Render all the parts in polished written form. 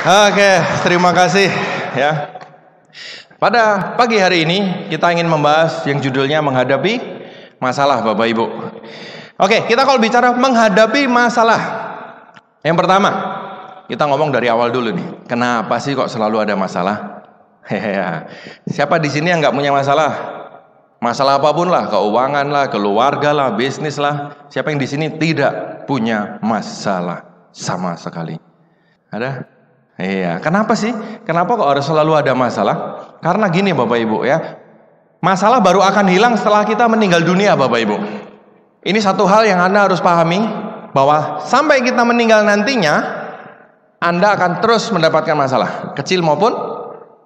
Oke, terima kasih ya. Pada pagi hari ini kita ingin membahas yang judulnya menghadapi masalah, Bapak Ibu. Oke, kita kalau bicara menghadapi masalah, yang pertama kita ngomong dari awal dulu nih. Kenapa sih kok selalu ada masalah? Hehehe. Siapa di sini yang nggak punya masalah? Masalah apapun lah, keuangan lah, keluarga lah, bisnis lah. Siapa yang di sini tidak punya masalah sama sekali? Ada? Iya, kenapa sih? Kenapa kok harus selalu ada masalah? Karena gini Bapak Ibu ya, masalah baru akan hilang setelah kita meninggal dunia Bapak Ibu. Ini satu hal yang Anda harus pahami, bahwa sampai kita meninggal nantinya, Anda akan terus mendapatkan masalah, kecil maupun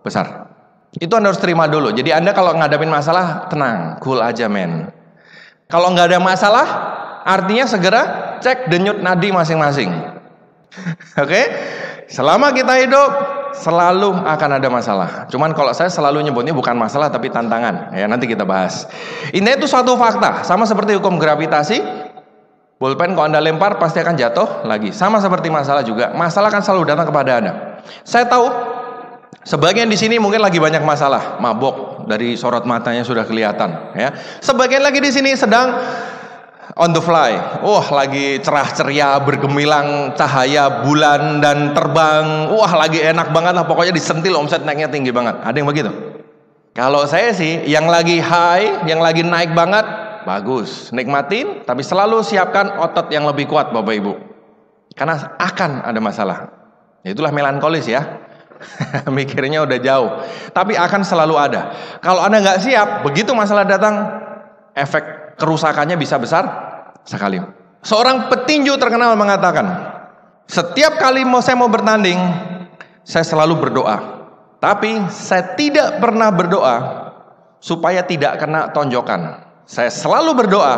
besar. Itu Anda harus terima dulu. Jadi Anda kalau ngadapin masalah, tenang, cool aja men. Kalau nggak ada masalah, artinya segera cek denyut nadi masing-masing. Oke? Selama kita hidup selalu akan ada masalah. Cuman kalau saya selalu nyebutnya bukan masalah tapi tantangan. Ya nanti kita bahas. Ini itu suatu fakta. Sama seperti hukum gravitasi. Bolpen kalau Anda lempar pasti akan jatuh lagi. Sama seperti masalah juga. Masalah akan selalu datang kepada Anda. Saya tahu sebagian di sini mungkin lagi banyak masalah. Mabok, dari sorot matanya sudah kelihatan. Ya. Sebagian lagi di sini sedang on the fly, lagi cerah ceria, bergemilang cahaya bulan dan terbang, lagi enak banget lah, pokoknya disentil omset naiknya tinggi banget. Ada yang begitu? Kalau saya sih, yang lagi high, yang lagi naik banget, bagus, nikmatin, tapi selalu siapkan otot yang lebih kuat Bapak Ibu, karena akan ada masalah. Itulah melankolis ya, mikirnya udah jauh, tapi akan selalu ada. Kalau Anda nggak siap, begitu masalah datang, efek kerusakannya bisa besar sekali. Seorang petinju terkenal mengatakan, setiap kali saya mau bertanding, saya selalu berdoa. Tapi saya tidak pernah berdoa supaya tidak kena tonjokan. Saya selalu berdoa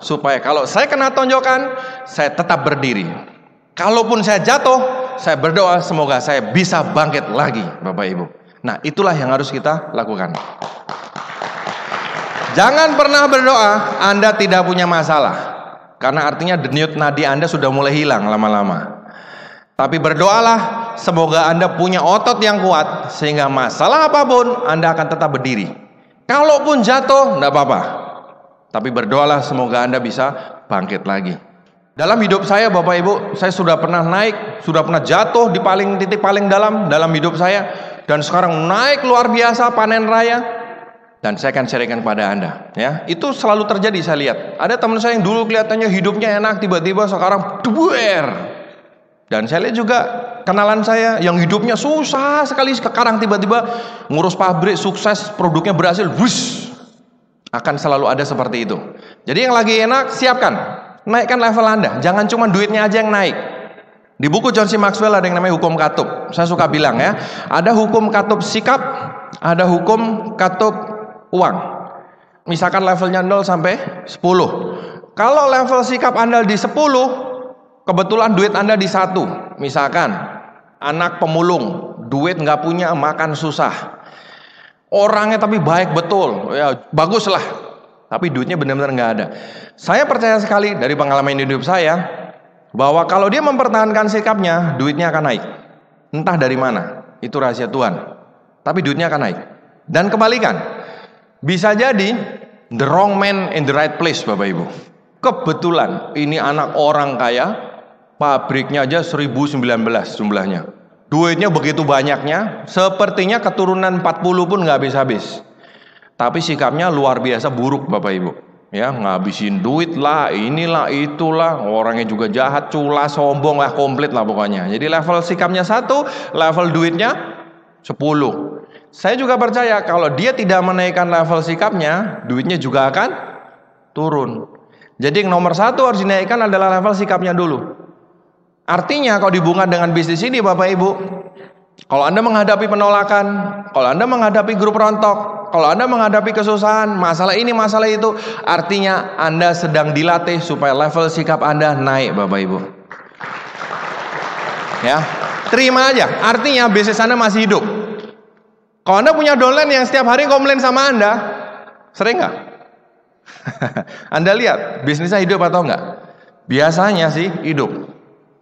supaya kalau saya kena tonjokan, saya tetap berdiri. Kalaupun saya jatuh, saya berdoa semoga saya bisa bangkit lagi, Bapak Ibu. Nah, itulah yang harus kita lakukan. Jangan pernah berdoa Anda tidak punya masalah, karena artinya denyut nadi Anda sudah mulai hilang lama-lama. Tapi berdoalah semoga Anda punya otot yang kuat, sehingga masalah apapun Anda akan tetap berdiri. Kalaupun jatuh tidak apa-apa, tapi berdoalah semoga Anda bisa bangkit lagi. Dalam hidup saya Bapak Ibu, saya sudah pernah naik, sudah pernah jatuh di titik paling dalam hidup saya, dan sekarang naik luar biasa, panen raya. Dan saya akan sharingkan kepada Anda ya. Itu selalu terjadi, saya lihat. Ada teman saya yang dulu kelihatannya hidupnya enak, tiba-tiba sekarang duer. Dan saya lihat juga kenalan saya yang hidupnya susah sekali, sekarang tiba-tiba ngurus pabrik, sukses, produknya berhasil, wush. Akan selalu ada seperti itu. Jadi yang lagi enak, siapkan, naikkan level Anda. Jangan cuma duitnya aja yang naik. Di buku John C. Maxwell ada yang namanya hukum katup. Saya suka bilang ya, ada hukum katup sikap, ada hukum katup uang. Misalkan levelnya 0 sampai 10. Kalau level sikap Anda di 10, kebetulan duit Anda di 1. Misalkan anak pemulung, duit nggak punya, makan susah. Orangnya tapi baik betul, ya bagus lah. Tapi duitnya benar-benar nggak ada. Saya percaya sekali dari pengalaman hidup saya, bahwa kalau dia mempertahankan sikapnya, duitnya akan naik. Entah dari mana, itu rahasia Tuhan. Tapi duitnya akan naik. Dan kebalikan, bisa jadi the wrong man in the right place Bapak Ibu. Kebetulan ini anak orang kaya, pabriknya aja 1019 jumlahnya. Duitnya begitu banyaknya, sepertinya keturunan 40 pun nggak habis-habis. Tapi sikapnya luar biasa buruk Bapak Ibu. Ya, ngabisin duit lah, inilah itulah, orangnya juga jahat, culas, sombong lah, komplit lah pokoknya. Jadi level sikapnya 1, level duitnya 10. Saya juga percaya kalau dia tidak menaikkan level sikapnya, duitnya juga akan turun. Jadi yang nomor 1 harus dinaikkan adalah level sikapnya dulu. Artinya kalau dihubungkan dengan bisnis ini Bapak Ibu, kalau Anda menghadapi penolakan, kalau Anda menghadapi grup rontok, kalau Anda menghadapi kesusahan, masalah ini, masalah itu, artinya Anda sedang dilatih supaya level sikap Anda naik Bapak Ibu. Ya, terima aja, artinya bisnis Anda masih hidup. Kalau Anda punya downline yang setiap hari komplain sama Anda, sering nggak? Anda lihat bisnisnya hidup atau enggak? Biasanya sih hidup.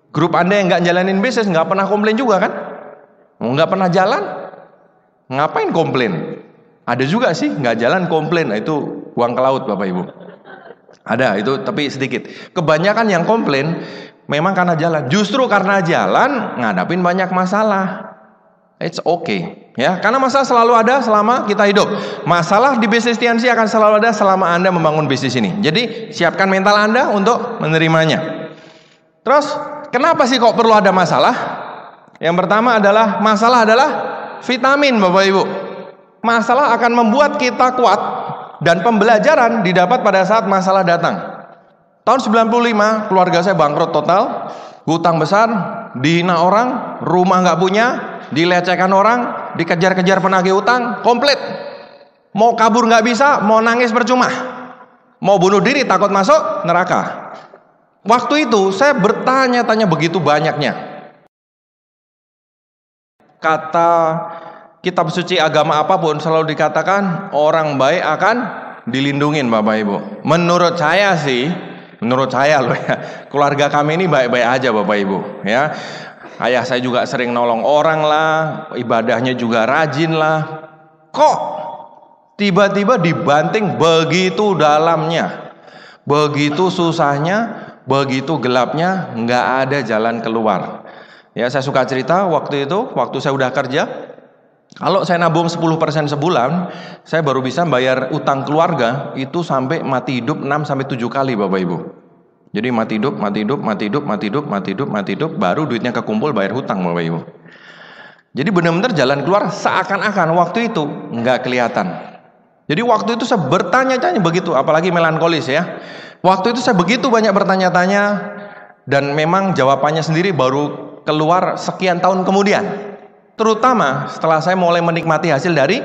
Grup Anda yang nggak jalanin bisnis nggak pernah komplain juga kan? Nggak pernah jalan, ngapain komplain? Ada juga sih nggak jalan komplain, itu buang ke laut Bapak Ibu. Ada itu, tapi sedikit. Kebanyakan yang komplain memang karena jalan. Justru karena jalan ngadapin banyak masalah. It's okay, ya, karena masalah selalu ada selama kita hidup. Masalah di bisnis TNC akan selalu ada selama Anda membangun bisnis ini. Jadi siapkan mental Anda untuk menerimanya. Terus kenapa sih kok perlu ada masalah? Yang pertama adalah masalah adalah vitamin Bapak Ibu. Masalah akan membuat kita kuat, dan pembelajaran didapat pada saat masalah datang. Tahun 95 keluarga saya bangkrut total, hutang besar, dihina orang, rumah nggak punya, dilecehkan orang, dikejar-kejar penagih utang, komplit. Mau kabur nggak bisa, mau nangis percuma, mau bunuh diri takut masuk neraka. Waktu itu saya bertanya-tanya begitu banyaknya. Kata kitab suci agama apapun selalu dikatakan orang baik akan dilindungin Bapak Ibu. Menurut saya sih, menurut saya loh ya, keluarga kami ini baik-baik aja Bapak Ibu, ya. Ayah saya juga sering nolong orang lah, ibadahnya juga rajin lah. Kok tiba-tiba dibanting begitu dalamnya, begitu susahnya, begitu gelapnya, nggak ada jalan keluar. Ya, saya suka cerita waktu itu, waktu saya udah kerja, kalau saya nabung 10% sebulan, saya baru bisa bayar utang keluarga itu sampai mati hidup 6-7 kali Bapak Ibu. Jadi mati hidup, baru duitnya kekumpul bayar hutang Bapak Ibu. Jadi benar-benar jalan keluar seakan-akan waktu itu nggak kelihatan. Jadi waktu itu saya bertanya-tanya begitu, apalagi melankolis ya. Waktu itu saya begitu banyak bertanya-tanya, dan memang jawabannya sendiri baru keluar sekian tahun kemudian. Terutama setelah saya mulai menikmati hasil dari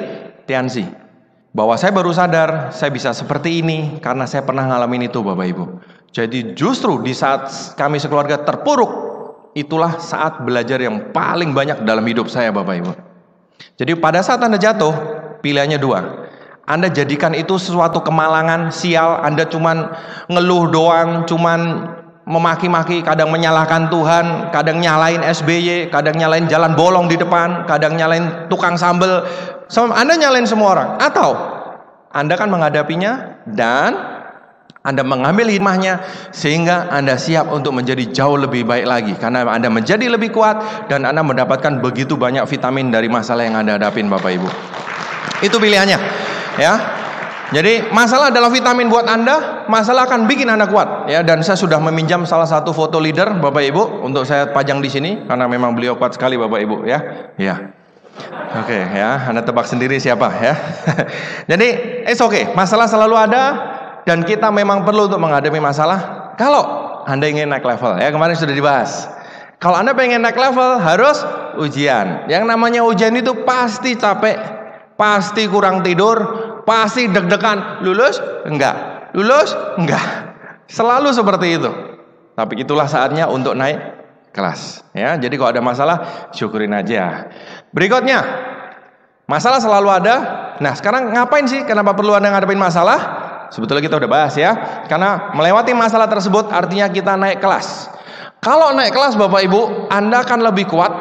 TNC, bahwa saya baru sadar saya bisa seperti ini karena saya pernah ngalamin itu Bapak Ibu. Jadi justru di saat kami sekeluarga terpuruk, itulah saat belajar yang paling banyak dalam hidup saya Bapak Ibu. Jadi pada saat Anda jatuh, pilihannya dua. Anda jadikan itu sesuatu kemalangan, sial, Anda cuman ngeluh doang, cuman memaki-maki, kadang menyalahkan Tuhan, kadang nyalain SBY, kadang nyalain jalan bolong di depan, kadang nyalain tukang sambel, Anda nyalain semua orang. Atau Anda kan menghadapinya dan Anda mengambil hikmahnya sehingga Anda siap untuk menjadi jauh lebih baik lagi, karena Anda menjadi lebih kuat dan Anda mendapatkan begitu banyak vitamin dari masalah yang Anda hadapin Bapak Ibu. Itu pilihannya, ya. Jadi masalah adalah vitamin buat Anda, masalah akan bikin Anda kuat, ya. Dan saya sudah meminjam salah satu foto leader Bapak Ibu untuk saya pajang di sini karena memang beliau kuat sekali Bapak Ibu, ya. Ya. Oke, ya, Anda tebak sendiri siapa, ya. Jadi it's okay, masalah selalu ada dan kita memang perlu untuk menghadapi masalah. Kalau Anda ingin naik level, ya, kemarin sudah dibahas. Kalau Anda pengen naik level harus ujian. Yang namanya ujian itu pasti capek, pasti kurang tidur, pasti deg-degan, lulus enggak, lulus enggak, selalu seperti itu. Tapi itulah saatnya untuk naik kelas, ya. Jadi kalau ada masalah syukurin aja. Berikutnya, masalah selalu ada. Nah sekarang ngapain sih, kenapa perlu Anda ngadepin masalah? Sebetulnya kita udah bahas, ya. Karena melewati masalah tersebut artinya kita naik kelas. Kalau naik kelas Bapak Ibu, Anda akan lebih kuat,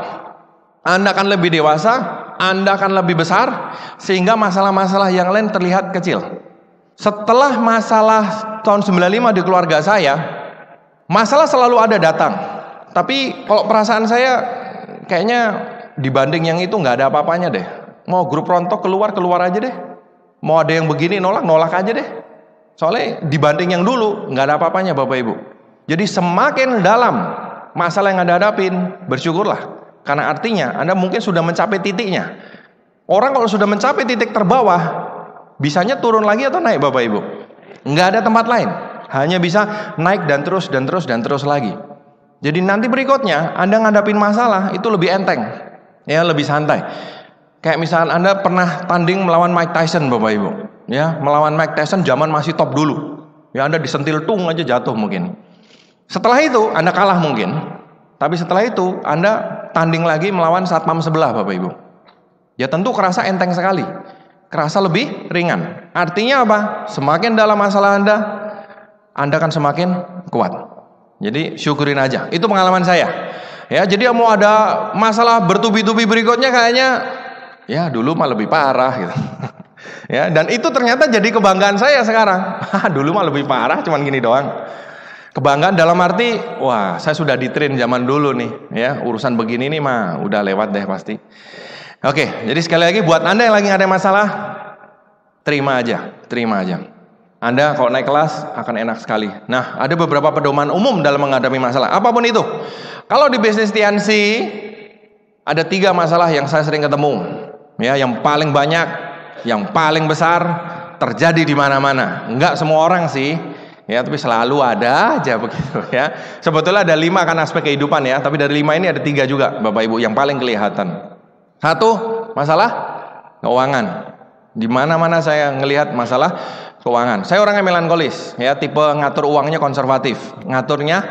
Anda akan lebih dewasa, Anda akan lebih besar, sehingga masalah-masalah yang lain terlihat kecil. Setelah masalah tahun 95 di keluarga saya, masalah selalu ada datang. Tapi kalau perasaan saya, kayaknya dibanding yang itu nggak ada apa-apanya deh. Mau grup rontok keluar aja deh. Mau ada yang begini nolak aja deh. Soalnya dibanding yang dulu nggak ada apa-apanya Bapak Ibu. Jadi semakin dalam masalah yang Anda hadapin, bersyukurlah. Karena artinya Anda mungkin sudah mencapai titiknya. Orang kalau sudah mencapai titik terbawah, bisanya turun lagi atau naik Bapak Ibu? Nggak ada tempat lain. Hanya bisa naik dan terus lagi. Jadi nanti berikutnya Anda ngadapin masalah itu lebih enteng, ya, lebih santai. Kayak misalnya Anda pernah tanding melawan Mike Tyson Bapak Ibu, ya, melawan Mike Tyson zaman masih top dulu. Ya, Anda disentil tung aja jatuh mungkin. Setelah itu Anda kalah mungkin. Tapi setelah itu Anda tanding lagi melawan satpam sebelah Bapak Ibu. Ya tentu kerasa enteng sekali, kerasa lebih ringan. Artinya apa? Semakin dalam masalah Anda akan semakin kuat. Jadi syukurin aja. Itu pengalaman saya. Ya, jadi mau ada masalah bertubi-tubi berikutnya kayaknya ya dulu mah lebih parah gitu. Ya, dan itu ternyata jadi kebanggaan saya sekarang. Dulu mah lebih parah, cuman gini doang. Kebanggaan dalam arti, wah, saya sudah di-train zaman dulu nih, ya, urusan begini nih mah udah lewat deh pasti. Oke, jadi sekali lagi buat Anda yang lagi ada masalah, terima aja, terima aja. Anda kalau naik kelas akan enak sekali. Nah, ada beberapa pedoman umum dalam menghadapi masalah, apapun itu. Kalau di bisnis TNC, ada 3 masalah yang saya sering ketemu, ya, yang paling banyak, yang paling besar, terjadi di mana-mana. Enggak semua orang sih. Ya, tapi selalu ada aja begitu ya. Sebetulnya ada 5 kan aspek kehidupan ya, tapi dari 5 ini ada 3 juga Bapak Ibu yang paling kelihatan. 1, masalah keuangan. Di mana-mana saya ngelihat masalah keuangan. Saya orangnya melankolis ya, tipe ngatur uangnya konservatif, ngaturnya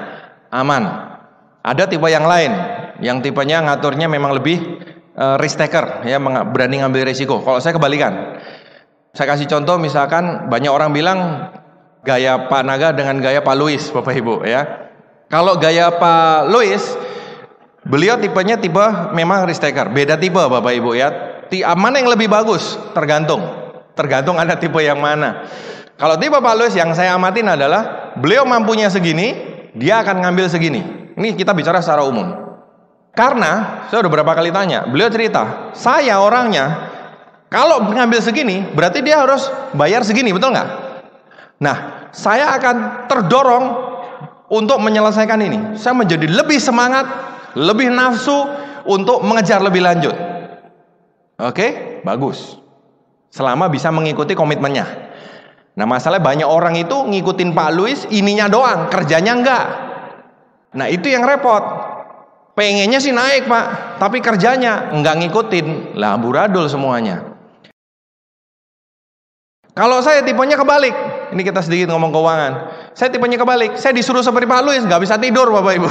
aman. Ada tipe yang lain, yang tipenya ngaturnya memang lebih risk taker ya, berani ngambil risiko. Kalau saya kebalikan. Saya kasih contoh, misalkan banyak orang bilang gaya Pak Naga dengan gaya Pak Louis, Bapak Ibu ya. Kalau gaya Pak Louis, beliau tipenya tipe memang risk taker, beda tipe Bapak Ibu ya. Mana yang lebih bagus? Tergantung Anda tipe yang mana. Kalau tipe Pak Louis yang saya amatin adalah beliau mampunya segini, dia akan ngambil segini. Ini kita bicara secara umum. Karena saya udah berapa kali tanya, beliau cerita, saya orangnya kalau ngambil segini, berarti dia harus bayar segini, betul nggak? Nah, saya akan terdorong untuk menyelesaikan ini. Saya menjadi lebih semangat, lebih nafsu untuk mengejar lebih lanjut. Oke, bagus. Selama bisa mengikuti komitmennya. Nah, masalahnya banyak orang itu ngikutin Pak Louis, ininya doang, kerjanya enggak. Nah, itu yang repot. Pengennya sih naik Pak, tapi kerjanya enggak ngikutin. Lah, amburadul semuanya. Kalau saya tipenya kebalik, ini kita sedikit ngomong keuangan. Saya tipenya kebalik, saya disuruh seperti Pak Louis, nggak bisa tidur Bapak Ibu.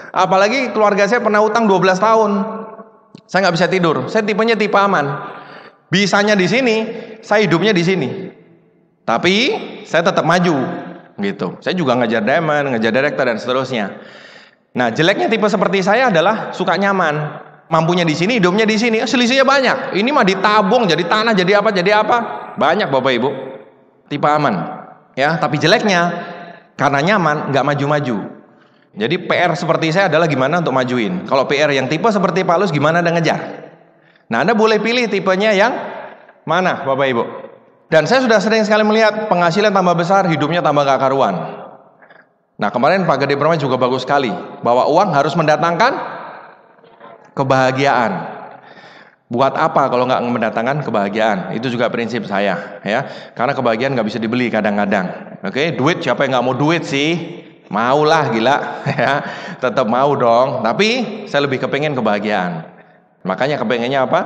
Apalagi keluarga saya pernah utang 12 tahun, saya nggak bisa tidur. Saya tipenya tipe aman, bisanya di sini, saya hidupnya di sini. Tapi saya tetap maju, gitu. Saya juga ngejar diamond, ngejar director dan seterusnya. Nah, jeleknya tipe seperti saya adalah suka nyaman. Mampunya di sini, hidupnya di sini, selisihnya banyak. Ini mah ditabung, jadi tanah, jadi apa? Banyak Bapak Ibu. Tipe aman, ya. Tapi jeleknya karena nyaman, nggak maju-maju. Jadi PR seperti saya adalah gimana untuk majuin. Kalau PR yang tipe seperti Pak Louis, gimana Anda ngejar. Nah, Anda boleh pilih tipenya yang mana, Bapak Ibu. Dan saya sudah sering sekali melihat penghasilan tambah besar, hidupnya tambah gak karuan. Nah, kemarin Pak Gede Permai juga bagus sekali, bahwa uang harus mendatangkan kebahagiaan. Buat apa kalau nggak mendatangkan kebahagiaan? Itu juga prinsip saya, ya. Karena kebahagiaan nggak bisa dibeli kadang-kadang. Oke, duit siapa yang nggak mau duit sih? Maulah gila, ya. Tetap mau dong. Tapi saya lebih kepengen kebahagiaan. Makanya kepengennya apa?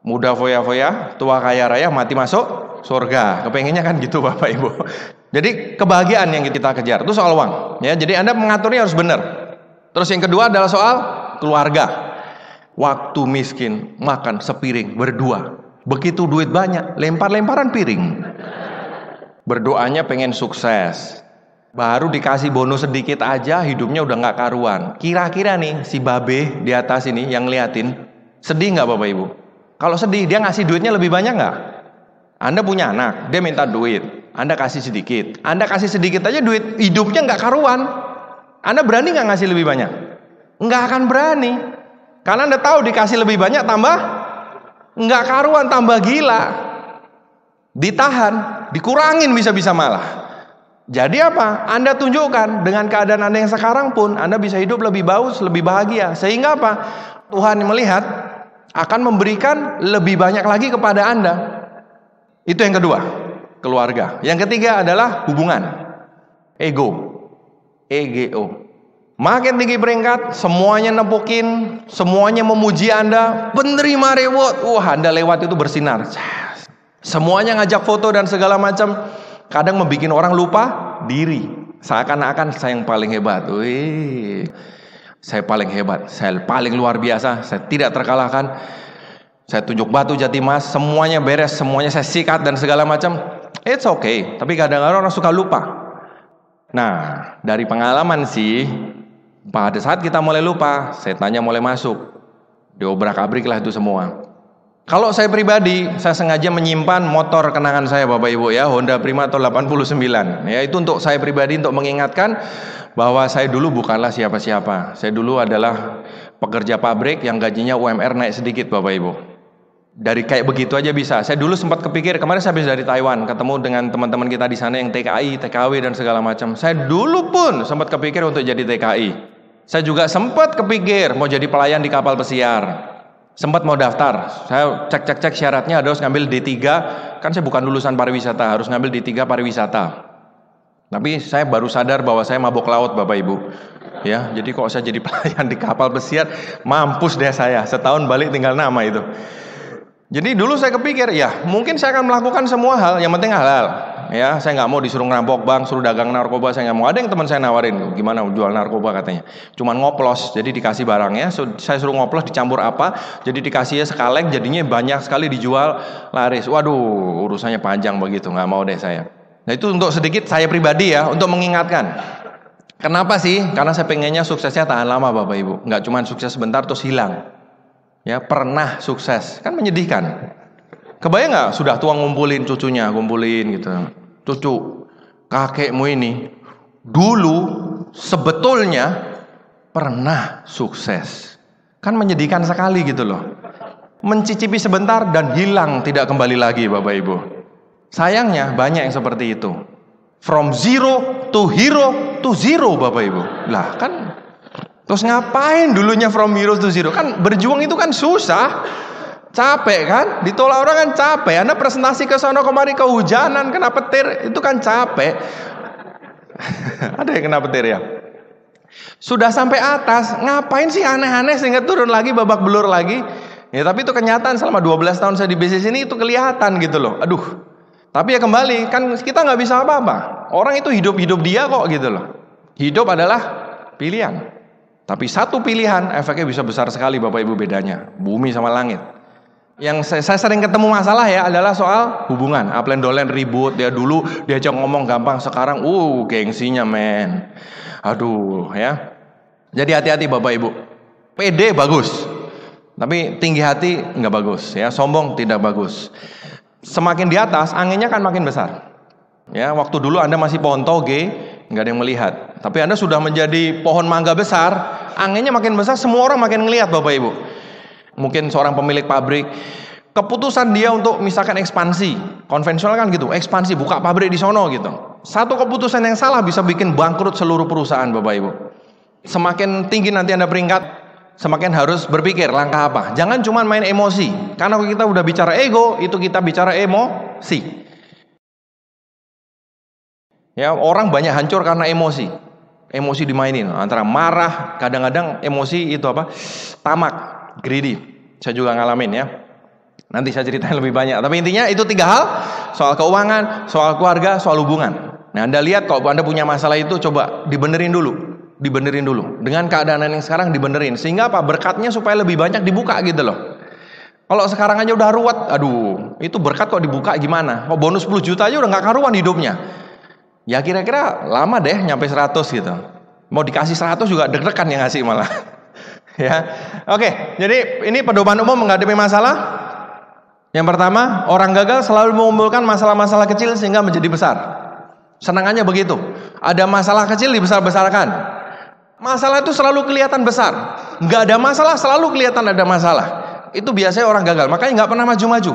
Muda foya-foya, tua kaya raya, mati masuk surga. Kepengennya kan gitu Bapak Ibu. Jadi kebahagiaan yang kita kejar itu soal uang, ya. Jadi Anda mengaturnya harus benar. Terus yang kedua adalah soal keluarga. Waktu miskin makan sepiring berdua, begitu duit banyak lempar-lemparan piring. Berdoanya pengen sukses, baru dikasih bonus sedikit aja hidupnya udah nggak karuan. Kira-kira nih si babe di atas ini yang ngeliatin, sedih nggak Bapak Ibu? Kalau sedih, dia ngasih duitnya lebih banyak nggak? Anda punya anak, dia minta duit, Anda kasih sedikit. Anda kasih sedikit aja duit, hidupnya nggak karuan. Anda berani nggak ngasih lebih banyak? Nggak akan berani. Karena Anda tahu dikasih lebih banyak tambah nggak karuan, tambah gila. Ditahan, dikurangin bisa-bisa malah. Jadi apa? Anda tunjukkan dengan keadaan Anda yang sekarang pun Anda bisa hidup lebih bagus, lebih bahagia. Sehingga apa? Tuhan melihat akan memberikan lebih banyak lagi kepada Anda. Itu yang kedua, keluarga. Yang ketiga adalah hubungan. Ego. Makin tinggi peringkat, semuanya nepukin, semuanya memuji Anda, penerima reward. Anda lewat itu bersinar. Semuanya ngajak foto dan segala macam. Kadang membuat orang lupa diri. Seakan-akan saya yang paling hebat. Saya paling hebat, saya paling luar biasa, saya tidak terkalahkan. Saya tunjuk batu jati emas, semuanya beres, semuanya saya sikat dan segala macam. It's okay, tapi kadang-kadang orang suka lupa. Nah, dari pengalaman sih, Pada saat kita mulai lupa, setannya mulai masuk. Diobrak-abrik lah itu semua. Kalau saya pribadi, saya sengaja menyimpan motor kenangan saya Bapak Ibu ya, Honda Prima tahun 89. Ya, itu untuk saya pribadi untuk mengingatkan bahwa saya dulu bukanlah siapa-siapa. Saya dulu adalah pekerja pabrik yang gajinya UMR naik sedikit Bapak Ibu. Dari kayak begitu aja bisa. Saya dulu sempat kepikir, kemarin saya habis dari Taiwan, ketemu dengan teman-teman kita di sana yang TKI, TKW dan segala macam. Saya dulu pun sempat kepikir untuk jadi TKI. Saya juga sempat kepikir mau jadi pelayan di kapal pesiar. Sempat mau daftar. Saya cek syaratnya harus ngambil D3. Kan saya bukan lulusan pariwisata, harus ngambil D3 pariwisata. Tapi saya baru sadar bahwa saya mabok laut Bapak Ibu. Ya, jadi kok saya jadi pelayan di kapal pesiar, mampus deh saya. Setahun balik tinggal nama itu. Jadi dulu saya kepikir, ya mungkin saya akan melakukan semua hal, yang penting halal. Ya, saya nggak mau disuruh ngerampok bank, suruh dagang narkoba, saya nggak mau. Ada yang teman saya nawarin, gimana jual narkoba katanya. Cuman ngoplos, jadi dikasih barangnya, saya suruh ngoplos dicampur apa, jadi dikasihnya sekaleng, jadinya banyak sekali dijual, laris. Waduh, urusannya panjang begitu, nggak mau deh saya. Nah itu untuk sedikit saya pribadi ya, untuk mengingatkan. Kenapa sih? Karena saya pengennya suksesnya tahan lama Bapak Ibu, nggak cuma sukses sebentar terus hilang. Ya pernah sukses, kan menyedihkan. Kebayang nggak sudah tua ngumpulin cucunya, ngumpulin gitu. Cucu, kakekmu ini dulu sebetulnya pernah sukses. Kan menyedihkan sekali gitu loh. Mencicipi sebentar dan hilang, tidak kembali lagi Bapak Ibu. Sayangnya banyak yang seperti itu. From zero to hero to zero Bapak Ibu. Lah kan terus ngapain dulunya from hero to zero? Kan berjuang itu kan susah. Capek kan? Ditolak orang kan capek. Anda presentasi ke sana kemari kehujanan, kena petir, itu kan capek. Ada yang kena petir ya? Sudah sampai atas, ngapain sih aneh-aneh sehingga turun lagi, babak belur lagi? Ya tapi itu kenyataan selama 12 tahun saya di bisnis ini itu kelihatan gitu loh. Aduh. Tapi ya kembali, kan kita nggak bisa apa-apa. Orang itu hidup dia kok gitu loh. Hidup adalah pilihan. Tapi satu pilihan efeknya bisa besar sekali Bapak Ibu bedanya. Bumi sama langit. Yang saya sering ketemu masalah ya adalah soal hubungan. Upline dolen ribut, dia dulu diajak ngomong gampang, sekarang gengsinya men. Aduh ya. Jadi hati-hati Bapak Ibu. Pede bagus. Tapi tinggi hati nggak bagus ya, sombong tidak bagus. Semakin di atas anginnya kan makin besar. Ya, waktu dulu Anda masih pohon toge, nggak ada yang melihat. Tapi Anda sudah menjadi pohon mangga besar, anginnya makin besar, semua orang makin ngelihat Bapak Ibu. Mungkin seorang pemilik pabrik, keputusan dia untuk misalkan ekspansi, konvensional kan gitu, ekspansi, buka pabrik di sono gitu. Satu keputusan yang salah bisa bikin bangkrut seluruh perusahaan Bapak Ibu. Semakin tinggi nanti Anda peringkat, semakin harus berpikir langkah apa. Jangan cuma main emosi. Karena kalau kita udah bicara ego, itu kita bicara emosi. Ya, orang banyak hancur karena emosi. Emosi dimainin, antara marah, kadang-kadang emosi itu apa? Tamak, greedy. Saya juga ngalamin ya. Nanti saya ceritain lebih banyak. Tapi intinya itu 3 hal, soal keuangan, soal keluarga, soal hubungan. Nah, Anda lihat kalau Anda punya masalah itu, coba dibenerin dulu. Dibenerin dulu. Dengan keadaan yang sekarang dibenerin. Sehingga apa? Berkatnya supaya lebih banyak dibuka gitu loh. Kalau sekarang aja udah ruwet, aduh, itu berkat kok dibuka gimana? Kok bonus 10 juta aja udah gak karuan hidupnya. Ya kira-kira lama deh nyampe 100 gitu. Mau dikasih 100 juga deg-degan yang ngasih malah. Ya. Oke, jadi ini pedoman umum menghadapi masalah. Yang pertama, orang gagal selalu mengumpulkan masalah-masalah kecil sehingga menjadi besar. Senangannya begitu. Ada masalah kecil dibesar-besarkan. Masalah itu selalu kelihatan besar. Nggak ada masalah selalu kelihatan ada masalah. Itu biasanya orang gagal. Makanya nggak pernah maju-maju.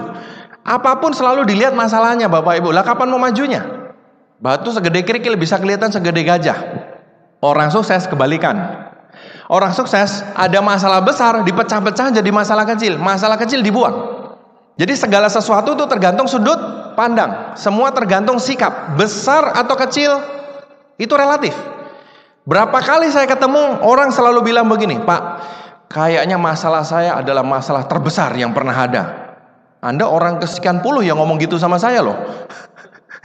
Apapun selalu dilihat masalahnya Bapak Ibu. Lah kapan mau majunya? Batu segede kerikil bisa kelihatan segede gajah. Orang sukses kebalikan. Orang sukses ada masalah besar dipecah-pecah jadi masalah kecil. Masalah kecil dibuang. Jadi segala sesuatu itu tergantung sudut pandang. Semua tergantung sikap. Besar atau kecil itu relatif. Berapa kali saya ketemu orang selalu bilang begini, Pak, kayaknya masalah saya adalah masalah terbesar yang pernah ada. Anda orang kesekian puluh yang ngomong gitu sama saya loh.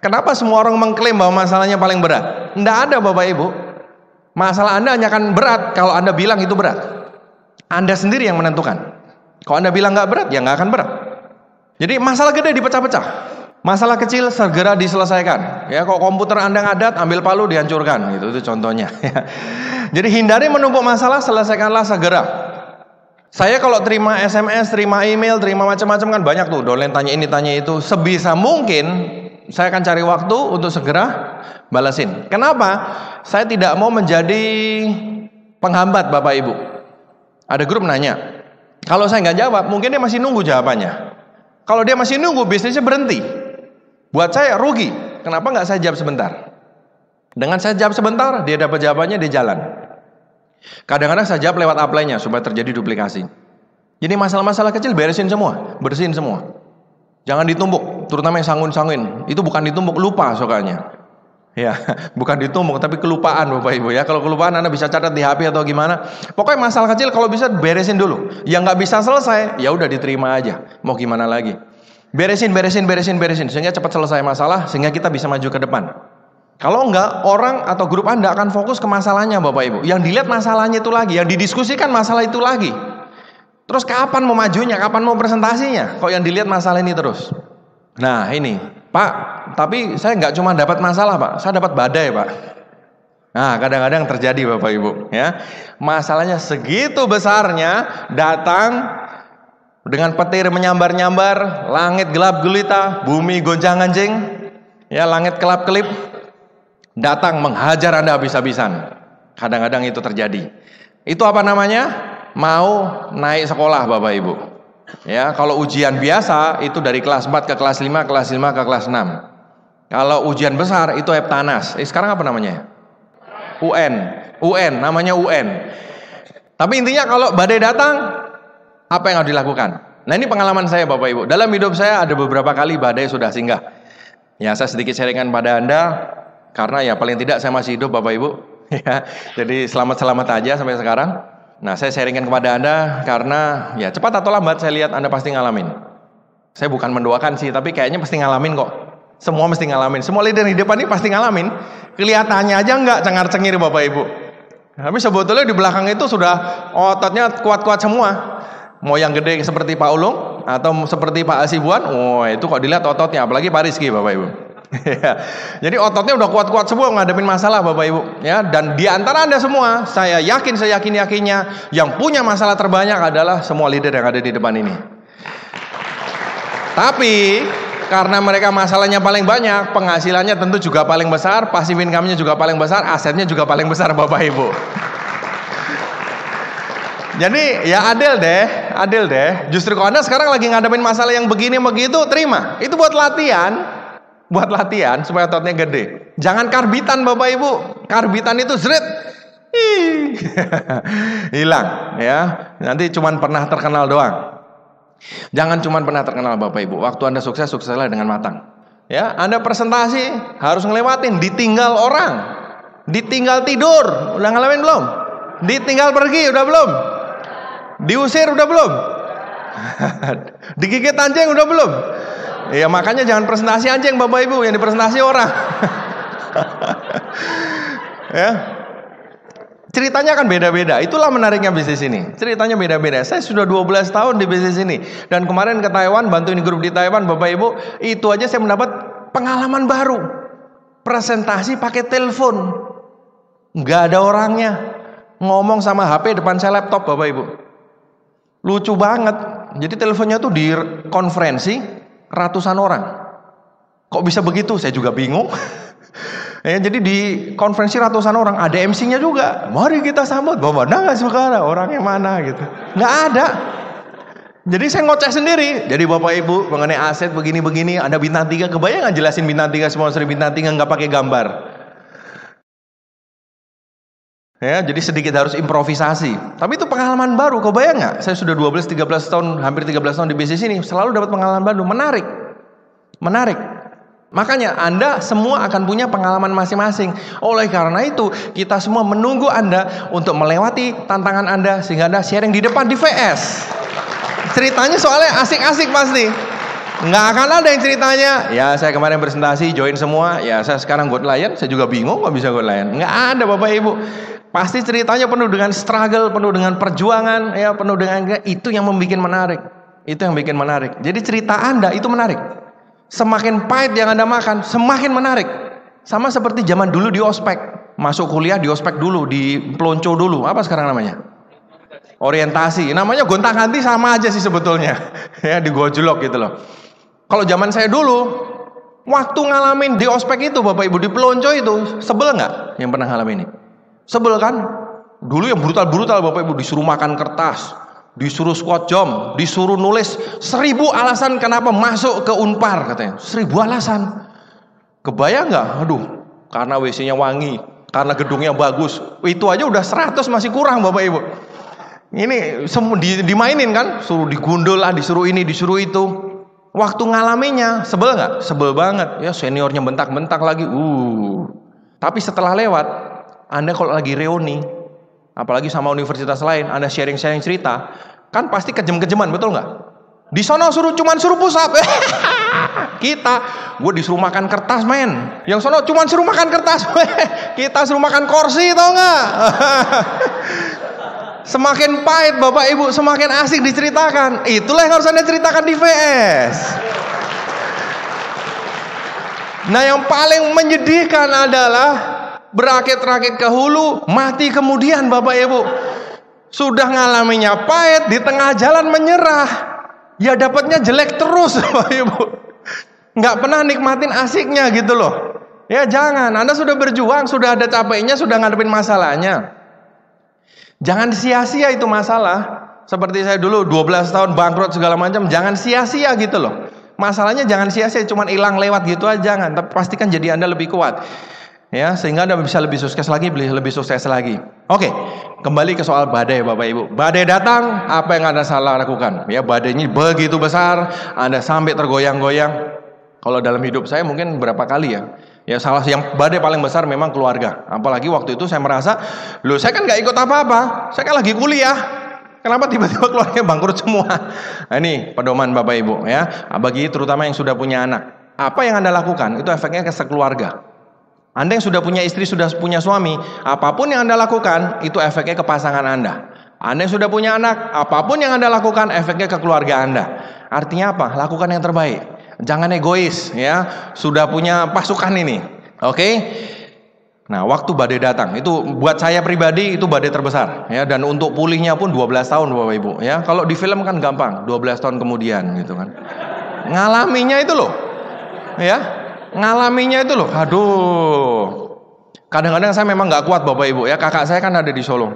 Kenapa semua orang mengklaim bahwa masalahnya paling berat? Tidak ada Bapak Ibu. Masalah Anda hanya akan berat kalau Anda bilang itu berat. Anda sendiri yang menentukan. Kalau Anda bilang nggak berat, ya nggak akan berat. Jadi masalah gede dipecah-pecah. Masalah kecil segera diselesaikan. Ya, kok komputer Anda ngadat, ambil palu dihancurkan. Itu contohnya. Jadi hindari menumpuk masalah, selesaikanlah segera. Saya kalau terima SMS, terima email, terima macam-macam kan banyak tuh. Dolen tanya ini, tanya itu. Sebisa mungkin saya akan cari waktu untuk segera balasin. Kenapa? Saya tidak mau menjadi penghambat Bapak Ibu. Ada grup nanya, kalau saya nggak jawab, mungkin dia masih nunggu jawabannya. Kalau dia masih nunggu, bisnisnya berhenti. Buat saya rugi. Kenapa nggak saya jawab sebentar? Dengan saya jawab sebentar, dia dapat jawabannya, dia jalan. Kadang-kadang saya jawab lewat apply-nya supaya terjadi duplikasi. Jadi masalah-masalah kecil beresin semua, bersihin semua. Jangan ditumpuk, terutama yang sangun-sangun. Itu bukan ditumpuk, lupa soalnya. Ya, bukan ditumpuk tapi kelupaan Bapak Ibu ya. Kalau kelupaan Anda bisa catat di HP atau gimana. Pokoknya masalah kecil kalau bisa beresin dulu. Yang nggak bisa selesai, ya udah diterima aja. Mau gimana lagi? Beresin sehingga cepat selesai masalah, sehingga kita bisa maju ke depan. Kalau enggak, orang atau grup Anda akan fokus ke masalahnya Bapak Ibu. Yang dilihat masalahnya itu lagi, yang didiskusikan masalah itu lagi. Terus kapan mau majunya, kapan mau presentasinya? Kok yang dilihat masalah ini terus? Nah ini, Pak, tapi saya nggak cuma dapat masalah Pak, saya dapat badai Pak. Nah kadang-kadang terjadi Bapak Ibu ya. Masalahnya segitu besarnya, datang dengan petir menyambar-nyambar, langit gelap gulita, bumi gonjang-ganjing, ya langit kelap-kelip, datang menghajar Anda habis-habisan. Kadang-kadang itu terjadi. Itu apa namanya? Mau naik sekolah Bapak Ibu. Ya, kalau ujian biasa itu dari kelas 4 ke kelas 5, kelas 5 ke kelas 6. Kalau ujian besar itu Eptanas. Sekarang apa namanya? UN, namanya UN. Tapi intinya kalau badai datang, apa yang harus dilakukan? Nah ini pengalaman saya Bapak Ibu. Dalam hidup saya ada beberapa kali badai sudah singgah. Ya saya sedikit sharingkan pada Anda, karena ya paling tidak saya masih hidup Bapak Ibu. Ya, jadi selamat-selamat aja sampai sekarang. Nah saya sharingkan kepada Anda karena ya cepat atau lambat saya lihat Anda pasti ngalamin. Saya bukan mendoakan sih, tapi kayaknya pasti ngalamin kok. Semua mesti ngalamin. Semua leader di depan ini pasti ngalamin. Kelihatannya aja enggak cengar-cengir Bapak Ibu. Tapi sebetulnya di belakang itu sudah ototnya kuat-kuat semua. Mau yang gede seperti Pak Ulung atau seperti Pak Asibuan, itu kok dilihat ototnya, apalagi Pak Rizky Bapak Ibu. Jadi ototnya udah kuat-kuat semua ngadepin masalah Bapak Ibu. Ya, dan di antara Anda semua, saya yakin-yakinnya yang punya masalah terbanyak adalah semua leader yang ada di depan ini. Tapi karena mereka masalahnya paling banyak, penghasilannya tentu juga paling besar, passive income-nya juga paling besar, asetnya juga paling besar Bapak Ibu. Jadi ya adil deh. Justru kalau Anda sekarang lagi ngadepin masalah yang begini begitu, terima. Itu buat latihan supaya ototnya gede. Jangan karbitan Bapak Ibu. Karbitan itu zret, hilang ya. Nanti cuman pernah terkenal doang. Jangan cuman pernah terkenal Bapak Ibu. Waktu Anda sukses, sukseslah dengan matang. Ya, Anda presentasi harus ngelewatin, ditinggal orang, ditinggal tidur, udah ngalamin belum? Ditinggal pergi, udah belum? Diusir udah belum? Digigit anjing udah belum? Ya makanya jangan presentasi anjing Bapak Ibu, yang dipresentasi orang. Ya. Ceritanya kan beda-beda. Itulah menariknya bisnis ini. Ceritanya beda-beda. Saya sudah 12 tahun di bisnis ini. Dan kemarin ke Taiwan, bantuin grup di Taiwan Bapak Ibu, itu aja saya mendapat pengalaman baru. Presentasi pakai telepon. Nggak ada orangnya. Ngomong sama HP depan saya laptop Bapak Ibu. Lucu banget. Jadi teleponnya tuh di konferensi ratusan orang. Kok bisa begitu? Saya juga bingung. Ya, jadi di konferensi ratusan orang, ada MC-nya juga. Mari kita sambut Bapak Nangga Soekara, orangnya mana gitu. Nggak ada. Jadi saya ngoceh sendiri. Jadi Bapak Ibu mengenai aset begini-begini, ada bintang 3, kebayang nggak jelasin bintang 3, sponsor bintang 3 nggak pakai gambar. Ya, jadi sedikit harus improvisasi. Tapi itu pengalaman baru, kebayang nggak? Saya sudah 12-13 tahun, hampir 13 tahun di bisnis ini, selalu dapat pengalaman baru, menarik. Makanya Anda semua akan punya pengalaman masing-masing. Oleh karena itu, kita semua menunggu Anda untuk melewati tantangan Anda, sehingga Anda sharing di depan di VS. Ceritanya soalnya asik-asik pasti. Nggak akan ada yang ceritanya, ya saya kemarin presentasi, join semua, ya saya sekarang go lion, saya juga bingung kok bisa go lion. Nggak ada Bapak Ibu. Pasti ceritanya penuh dengan struggle, penuh dengan perjuangan, ya penuh dengan itu yang membuat menarik. Itu yang bikin menarik. Jadi cerita Anda itu menarik. Semakin pahit yang Anda makan, semakin menarik. Sama seperti zaman dulu di ospek. Masuk kuliah di ospek dulu, di pelonco dulu. Apa sekarang namanya? Orientasi. Namanya gonta-ganti sama aja sih sebetulnya. Ya, digojlok gitu loh. Kalau zaman saya dulu, waktu ngalamin di ospek itu Bapak Ibu, di pelonco itu, sebel nggak yang pernah ngalamin ini? Sebel kan? Dulu yang brutal-brutal Bapak Ibu, disuruh makan kertas, disuruh squat jump, disuruh nulis 1000 alasan kenapa masuk ke Unpar katanya. 1000 alasan. Kebayang nggak? Aduh, karena WC-nya wangi, karena gedungnya bagus. Itu aja udah 100 masih kurang Bapak Ibu. Ini semua dimainin kan? Suruh digundul lah, disuruh ini, disuruh itu. Waktu ngalaminya sebel nggak? Sebel banget. Ya seniornya bentak-bentak lagi. Tapi setelah lewat, Anda kalau lagi reuni, apalagi sama universitas lain, Anda sharing-sharing cerita, kan pasti kejem-kejeman, betul nggak? Di sono cuman suruh push up. Kita, gue disuruh makan kertas men. Yang sono cuman suruh makan kertas. Kita suruh makan kursi, tau nggak? Semakin pahit Bapak Ibu, semakin asik diceritakan. Itulah yang harus Anda ceritakan di VS. Nah, yang paling menyedihkan adalah berakit-rakit ke hulu, mati kemudian Bapak Ibu. Sudah ngalaminya pahit, di tengah jalan menyerah. Ya dapatnya jelek terus Bapak Ibu. Nggak pernah nikmatin asiknya gitu loh. Ya jangan, Anda sudah berjuang, sudah ada capeknya, sudah ngadepin masalahnya. Jangan sia-sia itu masalah. Seperti saya dulu 12 tahun bangkrut segala macam, jangan sia-sia gitu loh. Masalahnya jangan sia-sia, cuman hilang lewat gitu aja, jangan. Tapi pastikan jadi Anda lebih kuat. Ya, sehingga Anda bisa lebih sukses lagi, lebih sukses lagi. Oke, kembali ke soal badai Bapak Ibu. Badai datang, apa yang Anda salah lakukan? Ya, badainya begitu besar, Anda sampai tergoyang-goyang. Kalau dalam hidup saya mungkin berapa kali ya. Ya salah yang badai paling besar memang keluarga. Apalagi waktu itu saya merasa, loh saya kan gak ikut apa-apa, saya kan lagi kuliah. Kenapa tiba-tiba keluarga bangkrut semua? Nah, ini pedoman Bapak Ibu ya. Bagi terutama yang sudah punya anak, apa yang Anda lakukan itu efeknya ke sekeluarga. Anda yang sudah punya istri, sudah punya suami, apapun yang Anda lakukan itu efeknya ke pasangan Anda. Anda yang sudah punya anak, apapun yang Anda lakukan efeknya ke keluarga Anda. Artinya apa? Lakukan yang terbaik. Jangan egois ya. Sudah punya pasukan ini. Oke? Nah, waktu badai datang itu buat saya pribadi itu badai terbesar ya, dan untuk pulihnya pun 12 tahun Bapak Ibu ya. Kalau di film kan gampang, 12 tahun kemudian gitu kan. Ngalaminya itu loh. Ya. Ngalaminya itu loh. Aduh. Kadang-kadang saya memang nggak kuat Bapak Ibu ya. Kakak saya kan ada di Solo.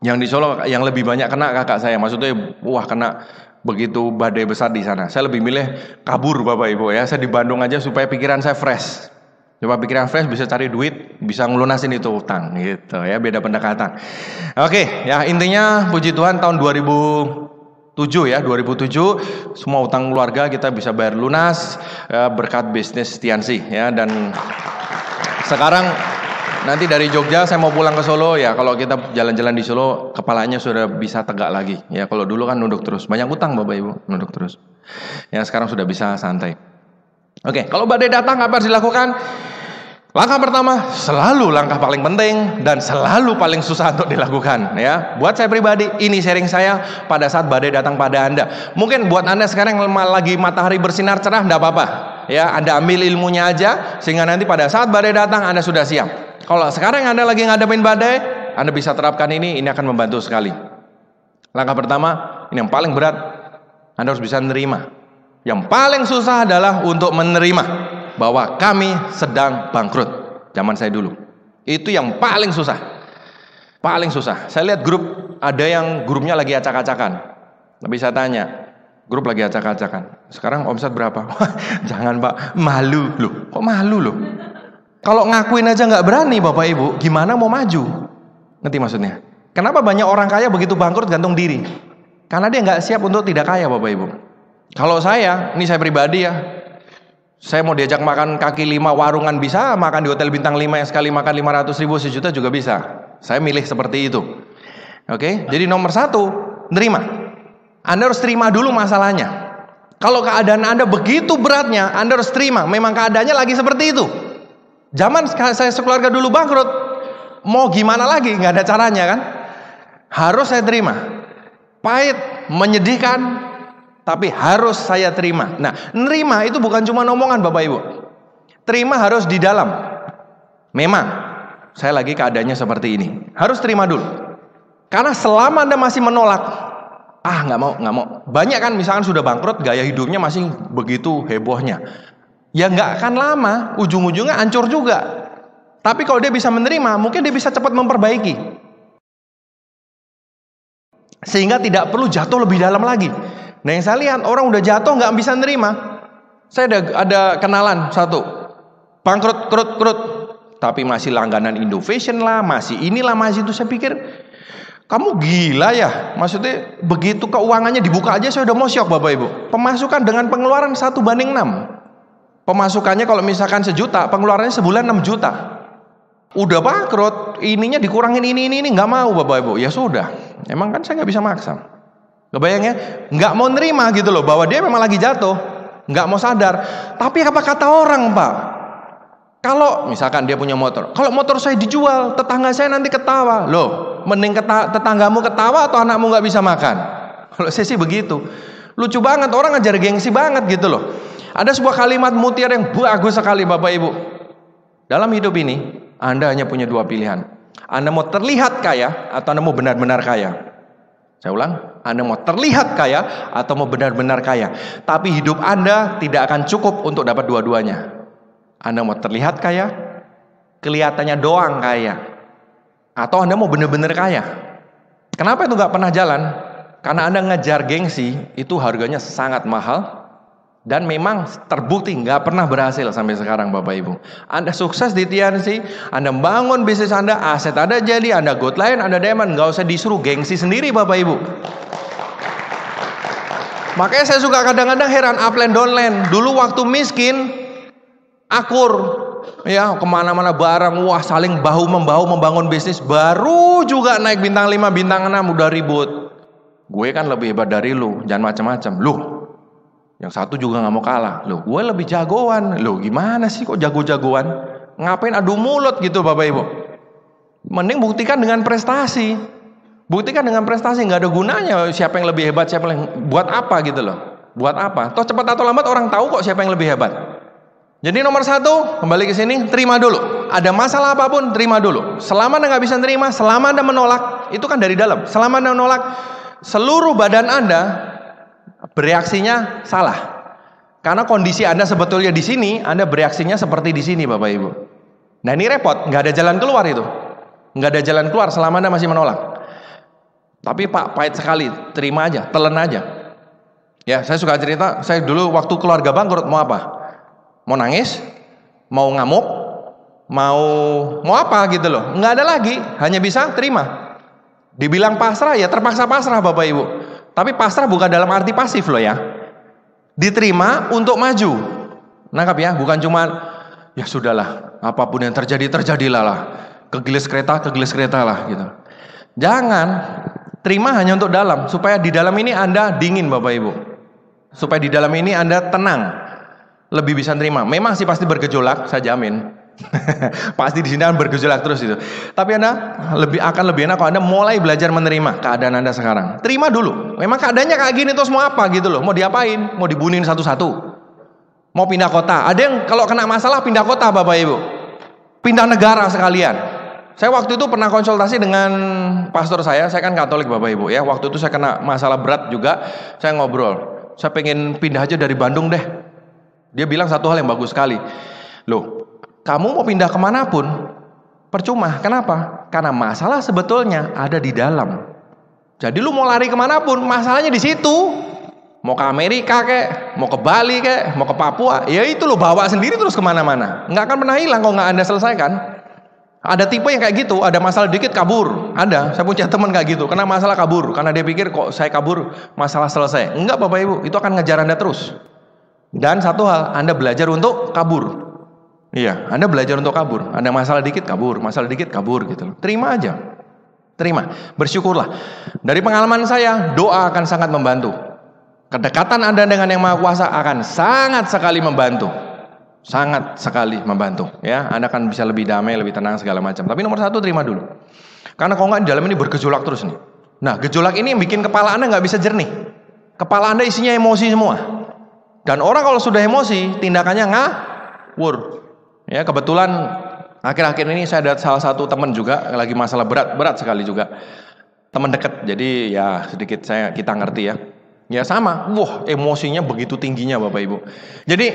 Yang di Solo yang lebih banyak kena kakak saya. Maksudnya wah kena begitu badai besar di sana. Saya lebih milih kabur Bapak Ibu ya. Saya di Bandung aja supaya pikiran saya fresh. Coba pikiran fresh bisa cari duit, bisa ngelunasin itu utang gitu ya, beda pendekatan. Oke, ya intinya puji Tuhan tahun 2007 ya, 2007 semua utang keluarga kita bisa bayar lunas ya, berkat bisnis Tiansi ya. Dan sekarang nanti dari Jogja saya mau pulang ke Solo ya, kalau kita jalan-jalan di Solo kepalanya sudah bisa tegak lagi ya. Kalau dulu kan nunduk terus, banyak utang Bapak Ibu, nunduk terus. Ya sekarang sudah bisa santai. Oke, kalau badai datang apa harus dilakukan? Langkah pertama, selalu langkah paling penting dan selalu paling susah untuk dilakukan ya. Buat saya pribadi, ini sharing saya pada saat badai datang pada Anda. Mungkin buat Anda sekarang yang lagi matahari bersinar cerah, enggak apa-apa. Ya, Anda ambil ilmunya aja sehingga nanti pada saat badai datang Anda sudah siap. Kalau sekarang Anda lagi ngadepin badai, Anda bisa terapkan ini akan membantu sekali. Langkah pertama, ini yang paling berat, Anda harus bisa menerima. Yang paling susah adalah untuk menerima bahwa kami sedang bangkrut. Zaman saya dulu itu yang paling susah. Paling susah. Saya lihat grup, ada yang grupnya lagi acak-acakan. Tapi saya tanya, grup lagi acak-acakan, sekarang omset berapa? Jangan Pak, malu loh. Kok malu loh? Kalau ngakuin aja nggak berani Bapak Ibu, gimana mau maju? Ngerti maksudnya? Kenapa banyak orang kaya begitu bangkrut gantung diri? Karena dia nggak siap untuk tidak kaya Bapak Ibu. Kalau saya, ini saya pribadi ya, saya mau diajak makan kaki 5 warungan bisa, makan di hotel bintang 5 yang sekali makan 500.000 1 juta juga bisa. Saya milih seperti itu. Oke, jadi nomor 1, nerima. Anda harus terima dulu masalahnya. Kalau keadaan Anda begitu beratnya, Anda harus terima. Memang keadaannya lagi seperti itu. Zaman saya sekeluarga dulu bangkrut, mau gimana lagi? Nggak ada caranya kan? Harus saya terima. Pahit, menyedihkan. tapi harus saya terima. Nah, nerima itu bukan cuma omongan Bapak Ibu. Terima harus di dalam. Memang saya lagi keadaannya seperti ini. Harus terima dulu. Karena selama Anda masih menolak, nggak mau. Banyak kan misalkan sudah bangkrut, gaya hidupnya masih begitu hebohnya. Ya nggak akan lama, ujung-ujungnya hancur juga. Tapi kalau dia bisa menerima, mungkin dia bisa cepat memperbaiki. Sehingga tidak perlu jatuh lebih dalam lagi. Nah yang saya lihat, orang udah jatuh nggak bisa nerima. Saya ada kenalan satu, bangkrut, tapi masih langganan Indovision lah, masih inilah, masih itu. Saya pikir, kamu gila ya? Maksudnya begitu keuangannya dibuka aja saya udah mau syok Bapak Ibu. Pemasukan dengan pengeluaran 1:6. Pemasukannya kalau misalkan 1 juta, pengeluarannya sebulan 6 juta. Udah bangkrut, ininya dikurangin ini nggak mau Bapak Ibu. Ya sudah, emang kan saya nggak bisa maksa. Kebayangnya, nggak mau nerima gitu loh bahwa dia memang lagi jatuh, nggak mau sadar. Tapi apa kata orang Pak? Kalau misalkan dia punya motor, kalau motor saya dijual, tetangga saya nanti ketawa. Loh, mending tetanggamu ketawa atau anakmu nggak bisa makan? Kalau saya sih begitu. Lucu banget, orang ngajar gengsi banget gitu loh. Ada sebuah kalimat mutiara yang bagus sekali Bapak Ibu. Dalam hidup ini, Anda hanya punya 2 pilihan. Anda mau terlihat kaya atau Anda mau benar-benar kaya. Saya ulang, Anda mau terlihat kaya atau mau benar-benar kaya. Tapi hidup Anda tidak akan cukup untuk dapat dua-duanya. Anda mau terlihat kaya, kelihatannya doang kaya, atau Anda mau benar-benar kaya. Kenapa itu nggak pernah jalan? Karena Anda ngejar gengsi, itu harganya sangat mahal. Dan memang terbukti nggak pernah berhasil sampai sekarang Bapak Ibu. Anda sukses di TNC, Anda bangun bisnis Anda, aset Anda jadi, Anda gold line, Anda diamond, nggak usah disuruh gengsi sendiri Bapak Ibu. Makanya saya suka kadang-kadang heran upland downland. Dulu waktu miskin, akur, ya kemana-mana bareng, wah saling bahu membahu membangun bisnis. Baru juga naik bintang 5, bintang 6 udah ribut. Gue kan lebih hebat dari lu, jangan macam-macam. Lu yang satu juga nggak mau kalah. Loh, gue lebih jagoan. Loh, gimana sih kok jago-jagoan? Ngapain adu mulut gitu, Bapak Ibu? Mending buktikan dengan prestasi. Buktikan dengan prestasi, nggak ada gunanya siapa yang lebih hebat, siapa yang buat apa gitu loh. Buat apa? Toh cepat atau lambat orang tahu kok siapa yang lebih hebat. Jadi nomor 1, kembali ke sini, terima dulu. Ada masalah apapun, terima dulu. Selama Anda nggak bisa terima, selama Anda menolak, itu kan dari dalam. Selama Anda menolak, seluruh badan Anda bereaksinya salah. Karena kondisi Anda sebetulnya di sini, Anda bereaksinya seperti di sini Bapak Ibu. Nah ini repot, nggak ada jalan keluar itu. Nggak ada jalan keluar selama Anda masih menolak. Tapi Pak, pahit sekali, terima aja, telan aja. Ya, saya suka cerita, saya dulu waktu keluarga bangkrut, mau apa? Mau nangis? Mau ngamuk? Mau apa gitu loh. Nggak ada lagi, hanya bisa terima. Dibilang pasrah, ya terpaksa pasrah Bapak Ibu. Tapi pasrah bukan dalam arti pasif loh ya. Diterima untuk maju. Nangkap ya, bukan cuma ya sudahlah, apapun yang terjadi terjadilah lah. Kegilis kereta lah gitu. Jangan, terima hanya untuk dalam, supaya di dalam ini Anda dingin Bapak Ibu. Supaya di dalam ini Anda tenang. Lebih bisa terima. Memang sih pasti bergejolak, saya jamin. Pasti di sini akan bergejolak terus itu. Tapi Anda akan lebih enak kalau Anda mulai belajar menerima keadaan Anda sekarang. Terima dulu. Memang keadaannya kayak gini terus mau apa gitu loh. Mau diapain? Mau dibunuhin satu-satu? Mau pindah kota? Ada yang kalau kena masalah pindah kota Bapak Ibu. Pindah negara sekalian. Saya waktu itu pernah konsultasi dengan pastor saya kan Katolik Bapak Ibu ya. Waktu itu saya kena masalah berat juga. Saya ngobrol. Saya pengen pindah aja dari Bandung deh. Dia bilang satu hal yang bagus sekali. Loh, kamu mau pindah kemanapun percuma. Kenapa? Karena masalah sebetulnya ada di dalam. Jadi lu mau lari kemanapun, masalahnya di situ. Mau ke Amerika kek, mau ke Bali kek, mau ke Papua, ya itu lo bawa sendiri terus kemana-mana. Nggak akan pernah hilang kalau nggak Anda selesaikan. Ada tipe yang kayak gitu, ada masalah dikit kabur. Ada, saya punya teman kayak gitu, kena masalah kabur. Karena dia pikir kok saya kabur, masalah selesai. Enggak Bapak Ibu, itu akan ngejar Anda terus. Dan satu hal, Anda belajar untuk kabur. Iya, Anda belajar untuk kabur. Ada masalah dikit kabur gitu. Terima aja. Terima, bersyukurlah. Dari pengalaman saya, doa akan sangat membantu. Kedekatan Anda dengan Yang Maha Kuasa akan sangat sekali membantu. Sangat sekali membantu. Ya, Anda akan bisa lebih damai, lebih tenang segala macam. Tapi nomor 1 terima dulu. Karena kalau nggak di dalam ini bergejolak terus nih. Nah, gejolak ini yang bikin kepala Anda nggak bisa jernih. Kepala Anda isinya emosi semua. Dan orang kalau sudah emosi, tindakannya ngawur. Ya, kebetulan akhir-akhir ini saya ada salah satu teman juga lagi masalah berat sekali juga. Teman dekat. Jadi ya sedikit kita ngerti ya. Ya sama. Wah, emosinya begitu tingginya Bapak Ibu. Jadi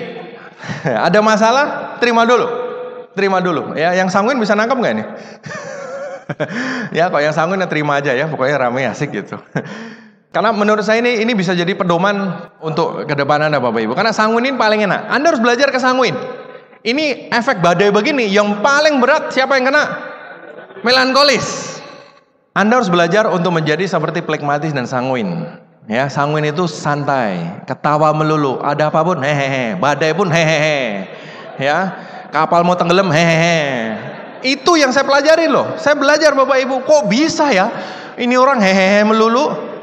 ada masalah, terima dulu. Terima dulu. Ya, yang sanguin bisa nangkep nggak ini? Ya, kalau yang sanguin ya terima aja ya. Pokoknya rame asik gitu. Karena menurut saya ini bisa jadi pedoman untuk ke depan Anda Bapak Ibu. Karena sanguin ini paling enak. Anda harus belajar ke sanguin. Ini efek badai begini, yang paling berat siapa yang kena? Melankolis. Anda harus belajar untuk menjadi seperti flegmatis dan sanguin. Ya, sanguin itu santai, ketawa melulu, ada apapun hehehe, badai pun hehehe. Ya, kapal mau tenggelam hehehe. Itu yang saya pelajari loh. Saya belajar Bapak Ibu, kok bisa ya? Ini orang hehehe melulu.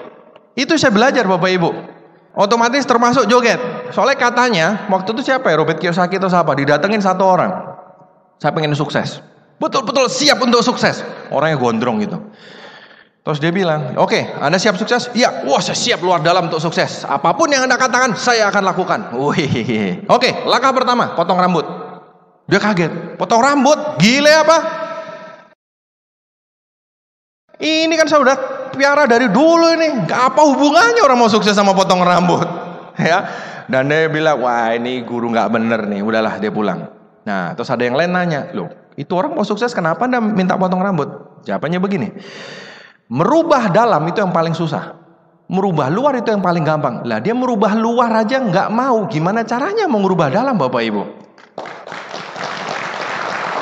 Itu saya belajar Bapak Ibu. Otomatis termasuk joget. Soalnya katanya waktu itu siapa ya, Robert Kiyosaki atau siapa, didatengin satu orang. Saya pengen sukses. Betul-betul siap untuk sukses. Orangnya gondrong gitu. Terus dia bilang, oke, Anda siap sukses? Iya. Wah, saya siap luar dalam untuk sukses. Apapun yang Anda katakan, saya akan lakukan. Wih. Oke, langkah pertama, potong rambut. Dia kaget. Potong rambut? Gile apa? Ini kan saya udah piara dari dulu ini. Gak apa hubungannya orang mau sukses sama potong rambut. Ya. Dan dia bilang, wah ini guru gak bener nih. Udahlah, dia pulang. Nah, terus ada yang lain nanya, loh, itu orang mau sukses kenapa Anda minta potong rambut? Jawabannya begini. Merubah dalam itu yang paling susah. Merubah luar itu yang paling gampang. Lah dia merubah luar aja gak mau. Gimana caranya mau merubah dalam Bapak Ibu?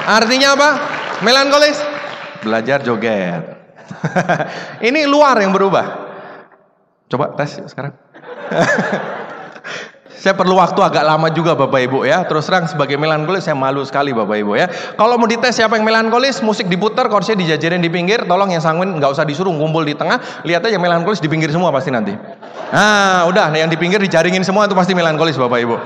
Artinya apa? Melankolis? Belajar joget. Ini luar yang berubah. Coba tes sekarang. Saya perlu waktu agak lama juga Bapak Ibu ya. Terus terang sebagai melankolis saya malu sekali Bapak Ibu ya. Kalau mau dites siapa yang melankolis, musik diputar, kursinya dijajarin di pinggir. Tolong yang sanguin nggak usah disuruh ngumpul di tengah. Lihat aja melankolis di pinggir semua pasti nanti. Nah udah yang di pinggir dijaringin semua itu pasti melankolis Bapak Ibu.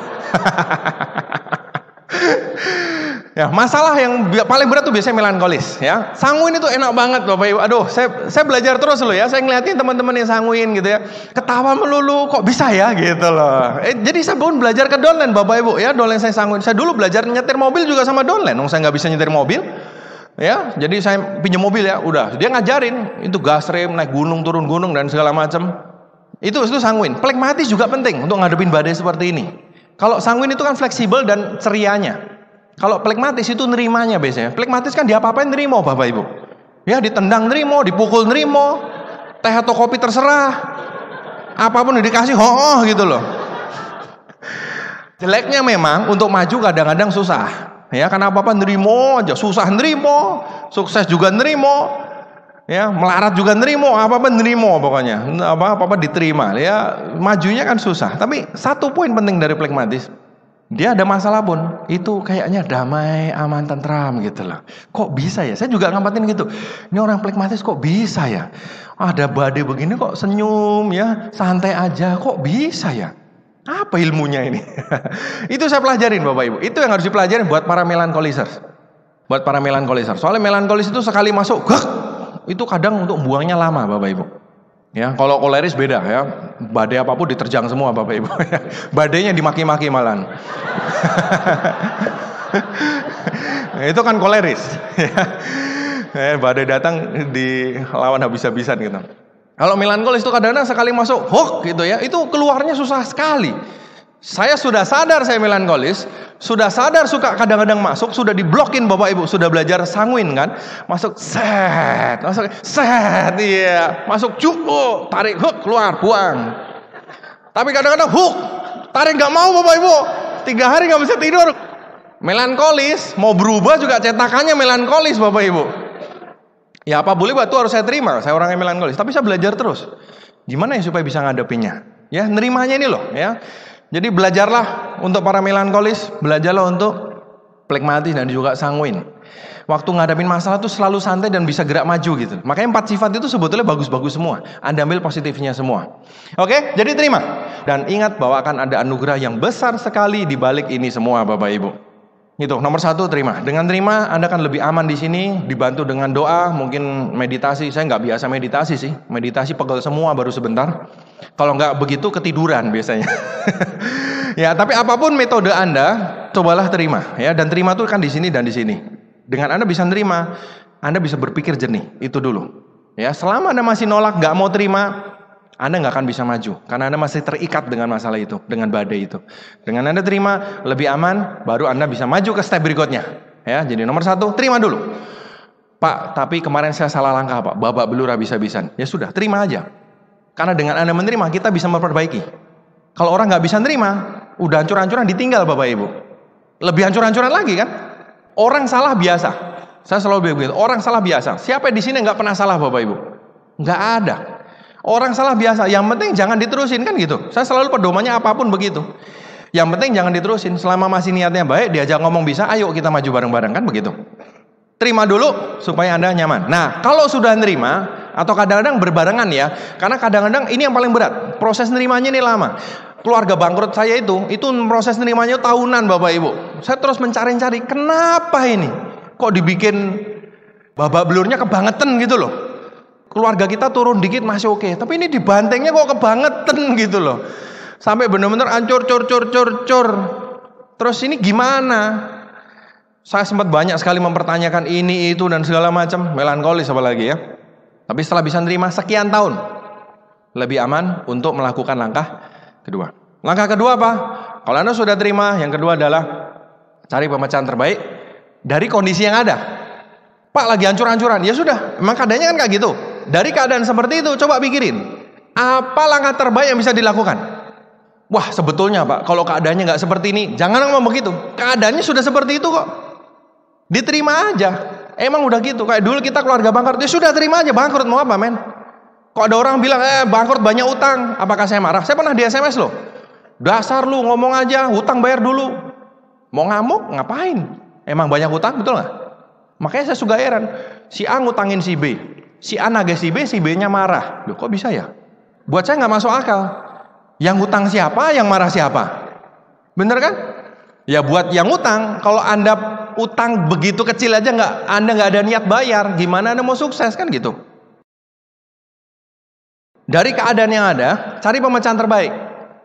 Ya, masalah yang paling berat tuh biasanya melankolis ya. Sanguin itu enak banget Bapak Ibu. Aduh, saya belajar terus loh ya. Saya ngeliatin teman-teman yang sanguin gitu ya. Ketawa melulu, kok bisa ya gitu loh. Jadi saya pun belajar ke downline Bapak Ibu ya. Downline saya sanguin. Saya dulu belajar nyetir mobil juga sama downline. Saya nggak bisa nyetir mobil. Ya, jadi saya pinjam mobil ya. Udah, dia ngajarin itu gas rem, naik gunung, turun gunung dan segala macam. Itu sanguin. Flegmatis juga penting untuk ngadepin badai seperti ini. Kalau sanguin itu kan fleksibel dan cerianya. Kalau flegmatis itu nerimanya biasanya. Flegmatis kan diapa-apain nerimo Bapak Ibu. Ya ditendang nerimo, dipukul nerimo, teh atau kopi terserah. Apapun dikasih ho gitu loh. Jeleknya memang untuk maju kadang-kadang susah. Ya karena apa-apa nerimo aja, susah nerimo, sukses juga nerimo. Ya, melarat juga nerimo, apa-apa nerimo pokoknya. Apa-apa diterima. Ya, majunya kan susah. Tapi satu poin penting dari flegmatis. Dia ada masalah pun, itu kayaknya damai, aman, tentram gitu lah. Kok bisa ya? Saya juga ngamatin gitu. Ini orang flegmatis kok bisa ya? Ada badai begini kok senyum ya, santai aja. Kok bisa ya? Apa ilmunya ini? Itu saya pelajarin Bapak Ibu. Itu yang harus dipelajarin buat para melankolisers. Buat para melankolisers. Soalnya melankolis itu sekali masuk, itu kadang untuk buangnya lama Bapak Ibu. Ya, kalau koleris beda ya. Badai apapun diterjang semua Bapak Ibu. Badainya dimaki-maki malahan. Itu kan koleris. Badai datang dilawan habis-habisan gitu. Kalau melankolis itu kadang-kadang sekali masuk gitu ya, itu keluarnya susah sekali. Saya sudah sadar saya melankolis, sudah sadar suka kadang-kadang masuk, sudah diblokin Bapak Ibu, sudah belajar sanguin kan, masuk set, iya, masuk tarik keluar, buang. Tapi kadang-kadang tarik nggak mau Bapak Ibu, 3 hari nggak bisa tidur. Melankolis, mau berubah juga cetakannya melankolis Bapak Ibu. Ya apa boleh buat itu harus saya terima, saya orang yang melankolis, tapi saya belajar terus. Gimana ya supaya bisa ngadepinnya? Ya nerimanya ini loh ya. Jadi belajarlah untuk para melankolis, belajarlah untuk flegmatis dan juga sanguin. Waktu ngadapin masalah tuh selalu santai dan bisa gerak maju gitu. Makanya 4 sifat itu sebetulnya bagus-bagus semua. Anda ambil positifnya semua. Oke, jadi terima. Dan ingat bahwa akan ada anugerah yang besar sekali di balik ini semua Bapak Ibu. Itu nomor satu, terima. Dengan terima Anda akan lebih aman di sini, dibantu dengan doa, mungkin meditasi. Saya nggak biasa meditasi sih, meditasi pegel semua baru sebentar. Kalau nggak begitu ketiduran biasanya. Ya, tapi apapun metode Anda, cobalah terima. Ya, dan terima itu kan di sini dan di sini. Dengan Anda bisa terima, Anda bisa berpikir jernih. Itu dulu. Ya, selama Anda masih nolak, nggak mau terima, Anda nggak akan bisa maju, karena Anda masih terikat dengan masalah itu, dengan badai itu. Dengan Anda terima, lebih aman, baru Anda bisa maju ke step berikutnya. Ya, jadi nomor satu, terima dulu. Pak, tapi kemarin saya salah langkah Pak, babak belur habis-habisan. Ya sudah, terima aja. Karena dengan Anda menerima, kita bisa memperbaiki. Kalau orang nggak bisa nerima, udah hancur-hancuran ditinggal Bapak Ibu. Lebih hancur-hancuran lagi kan? Orang salah biasa. Saya selalu begitu, orang salah biasa. Siapa di sini nggak pernah salah Bapak Ibu? Nggak ada. Orang salah biasa, yang penting jangan diterusin kan gitu. Saya selalu pedomannya apapun begitu. Yang penting jangan diterusin. Selama masih niatnya baik, diajak ngomong bisa, ayo kita maju bareng-bareng kan begitu. Terima dulu supaya Anda nyaman. Nah, kalau sudah nerima atau kadang-kadang berbarengan ya, karena kadang-kadang ini yang paling berat. Proses nerimanya ini lama. Keluarga bangkrut saya itu proses nerimanya tahunan Bapak Ibu. Saya terus mencari-cari, kenapa ini? Kok dibikin babak belurnya kebangetan gitu loh. Keluarga kita turun dikit masih oke, tapi ini dibantengnya kok kebangetan gitu loh. Sampai benar-benar hancur, cur. Terus ini gimana? Saya sempat banyak sekali mempertanyakan ini, itu, dan segala macam. Melankolis apalagi ya. Tapi setelah bisa nerima sekian tahun, lebih aman untuk melakukan langkah kedua. Langkah kedua apa? Kalau Anda sudah terima, yang kedua adalah cari pemecahan terbaik dari kondisi yang ada. Pak, lagi hancur-hancuran. Ya sudah, emang keadaannya kan kayak gitu. Dari keadaan seperti itu, coba pikirin, apa langkah terbaik yang bisa dilakukan? Wah, sebetulnya Pak, kalau keadaannya nggak seperti ini, jangan ngomong begitu. Keadaannya sudah seperti itu kok. Diterima aja. Emang udah gitu. Kayak dulu kita keluarga bangkrut, ya sudah terima aja bangkrut, mau apa men? Kok ada orang bilang, bangkrut banyak utang, apakah saya marah? Saya pernah di SMS loh. Dasar lu ngomong aja, hutang bayar dulu. Mau ngamuk, ngapain? Emang banyak utang, betul nggak? Makanya saya suka heran. Si A ngutangin si B. Si A nagih si B-nya marah. Loh kok bisa ya? Buat saya nggak masuk akal. Yang utang siapa, yang marah siapa? Bener kan? Ya buat yang utang, kalau Anda utang begitu kecil aja Anda nggak ada niat bayar, gimana Anda mau sukses kan gitu? Dari keadaan yang ada, cari pemecahan terbaik.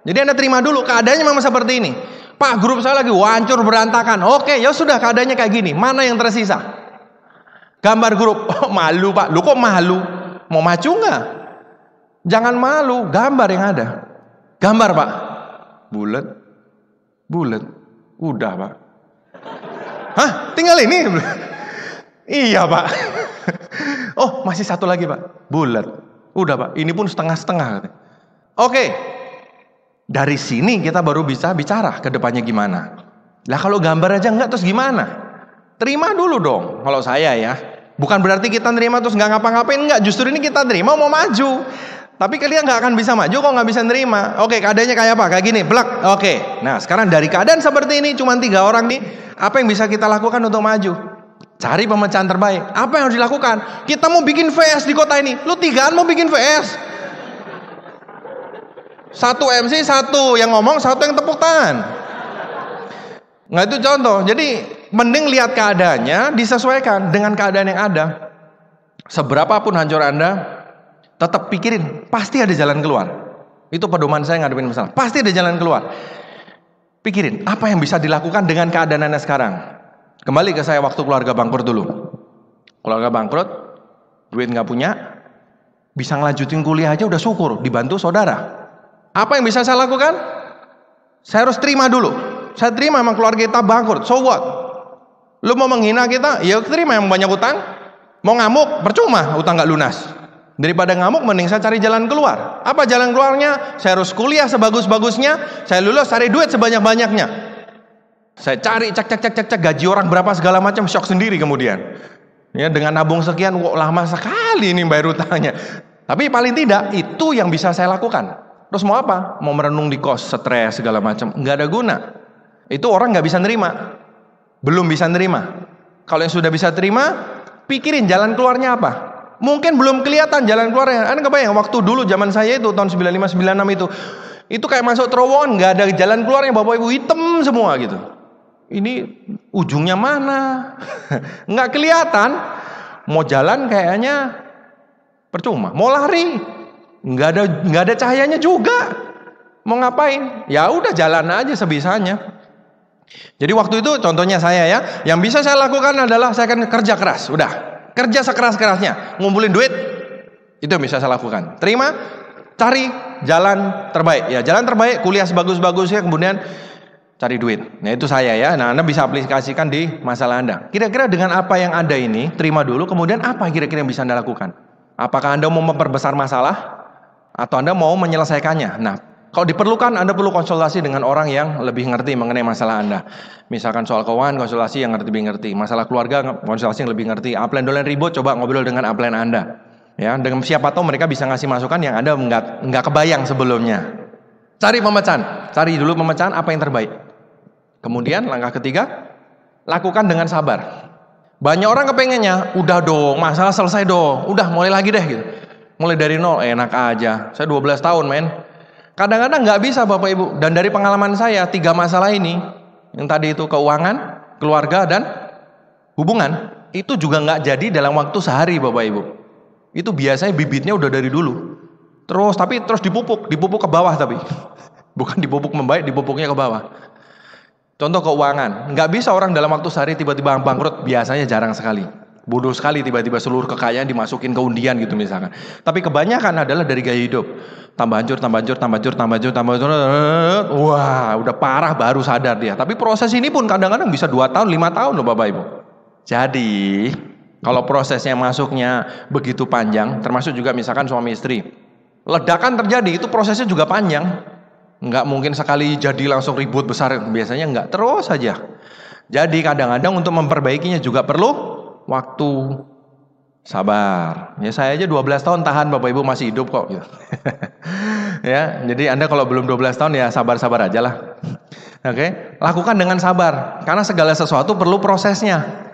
Jadi Anda terima dulu, keadaannya memang seperti ini. Pak, grup saya lagi hancur berantakan. Oke, ya sudah keadaannya kayak gini. Mana yang tersisa? Gambar grup. Oh, malu Pak. Lu kok malu? Mau maju nggak? Jangan malu, gambar yang ada. Gambar Pak. Bulat. Udah Pak. Hah? Tinggal ini? Iya Pak. Oh, masih satu lagi Pak. Bulat. Udah Pak. Ini pun setengah-setengah. Oke. Dari sini kita baru bisa bicara ke depannya gimana. Lah kalau gambar aja enggak, terus gimana? Terima dulu dong. Kalau saya ya, bukan berarti kita nerima terus nggak ngapa-ngapain, enggak. Justru ini kita terima mau maju. Tapi kalian nggak akan bisa maju kok nggak bisa nerima. Oke, keadaannya kayak apa? Kayak gini, blak. Oke. Nah, sekarang dari keadaan seperti ini, cuma 3 orang nih, apa yang bisa kita lakukan untuk maju? Cari pemecahan terbaik. Apa yang harus dilakukan? Kita mau bikin VS di kota ini. Lu 3an mau bikin VS. 1 MC, 1 yang ngomong, 1 yang tepuk tangan. Nggak, itu contoh. Jadi mending lihat keadaannya, disesuaikan dengan keadaan yang ada. Seberapapun hancur Anda, tetap pikirin, pasti ada jalan keluar. Itu pedoman saya ngadepin masalah. Pasti ada jalan keluar. Pikirin, apa yang bisa dilakukan dengan keadaan Anda sekarang. Kembali ke saya waktu keluarga bangkrut dulu. Keluarga bangkrut, duit nggak punya, bisa ngelanjutin kuliah aja udah syukur, dibantu saudara. Apa yang bisa saya lakukan? Saya harus terima dulu. Saya terima memang keluarga kita bangkrut. So what? Lu mau menghina kita? Ya terima yang banyak utang. Mau ngamuk? Percuma, utang nggak lunas. Daripada ngamuk, mending saya cari jalan keluar. Apa jalan keluarnya? Saya harus kuliah sebagus-bagusnya. Saya lulus, cari duit sebanyak-banyaknya. Saya cari cek gaji orang berapa segala macam, shock sendiri kemudian. Ya dengan nabung sekian, kok lama sekali ini bayar utangnya. Tapi paling tidak itu yang bisa saya lakukan. Terus mau apa? Mau merenung di kos, stres segala macam, nggak ada guna. Itu orang nggak bisa nerima, belum bisa nerima. Kalau yang sudah bisa terima, pikirin jalan keluarnya apa. Mungkin belum kelihatan jalan keluarnya. Anda kebayang waktu dulu zaman saya itu tahun 95-96 itu kayak masuk terowongan, nggak ada jalan keluarnya, bapak ibu hitam semua gitu. ini ujungnya mana? Nggak kelihatan. Mau jalan kayaknya percuma. Mau lari, nggak ada cahayanya juga. Mau ngapain? Ya udah jalan aja sebisanya. Jadi waktu itu contohnya saya ya, yang bisa saya lakukan adalah saya akan kerja keras. Udah, kerja sekeras-kerasnya, ngumpulin duit. Itu yang bisa saya lakukan. Terima, cari jalan terbaik. Ya jalan terbaik, kuliah sebagus-bagusnya, kemudian cari duit. Nah itu saya ya. Nah Anda bisa aplikasikan di masalah Anda. Kira-kira dengan apa yang ada ini, terima dulu. Kemudian apa kira-kira yang bisa Anda lakukan? Apakah Anda mau memperbesar masalah? Atau Anda mau menyelesaikannya? Nah kalau diperlukan Anda perlu konsultasi dengan orang yang lebih ngerti mengenai masalah Anda. Misalkan soal keuangan, konsultasi yang lebih ngerti. Masalah keluarga, konsultasi yang lebih ngerti. Upline dolen ribut, coba ngobrol dengan upline Anda. Ya, dengan siapa tahu mereka bisa ngasih masukan yang Anda nggak kebayang sebelumnya. Cari pemecahan. Cari dulu pemecahan apa yang terbaik. Kemudian langkah ketiga, lakukan dengan sabar. Banyak orang kepengennya, udah dong, masalah selesai dong, udah mulai lagi deh gitu. Mulai dari nol, enak aja. Saya 12 tahun men. Kadang-kadang nggak bisa Bapak Ibu. Dan dari pengalaman saya, 3 masalah ini, yang tadi itu keuangan, keluarga, dan hubungan, itu juga nggak jadi dalam waktu sehari Bapak Ibu. Itu biasanya bibitnya udah dari dulu. Terus dipupuk ke bawah tapi. Bukan dipupuk membaik, dipupuknya ke bawah. Contoh keuangan, nggak bisa orang dalam waktu sehari tiba-tiba bangkrut, biasanya jarang sekali. Bodoh sekali tiba-tiba seluruh kekayaan dimasukin ke undian gitu misalkan. Tapi kebanyakan adalah dari gaya hidup. Tambah hancur, wah udah parah baru sadar dia. Tapi proses ini pun kadang-kadang bisa 2 tahun, 5 tahun loh Bapak Ibu. Jadi, kalau prosesnya masuknya begitu panjang, termasuk juga misalkan suami istri. Ledakan terjadi, itu prosesnya juga panjang. Nggak mungkin sekali jadi langsung ribut besar, biasanya nggak, terus saja. Jadi kadang-kadang untuk memperbaikinya juga perlu waktu, sabar. Ya saya aja 12 tahun tahan Bapak Ibu masih hidup kok. Ya, jadi Anda kalau belum 12 tahun ya sabar-sabar aja lah. Oke, lakukan dengan sabar karena segala sesuatu perlu prosesnya.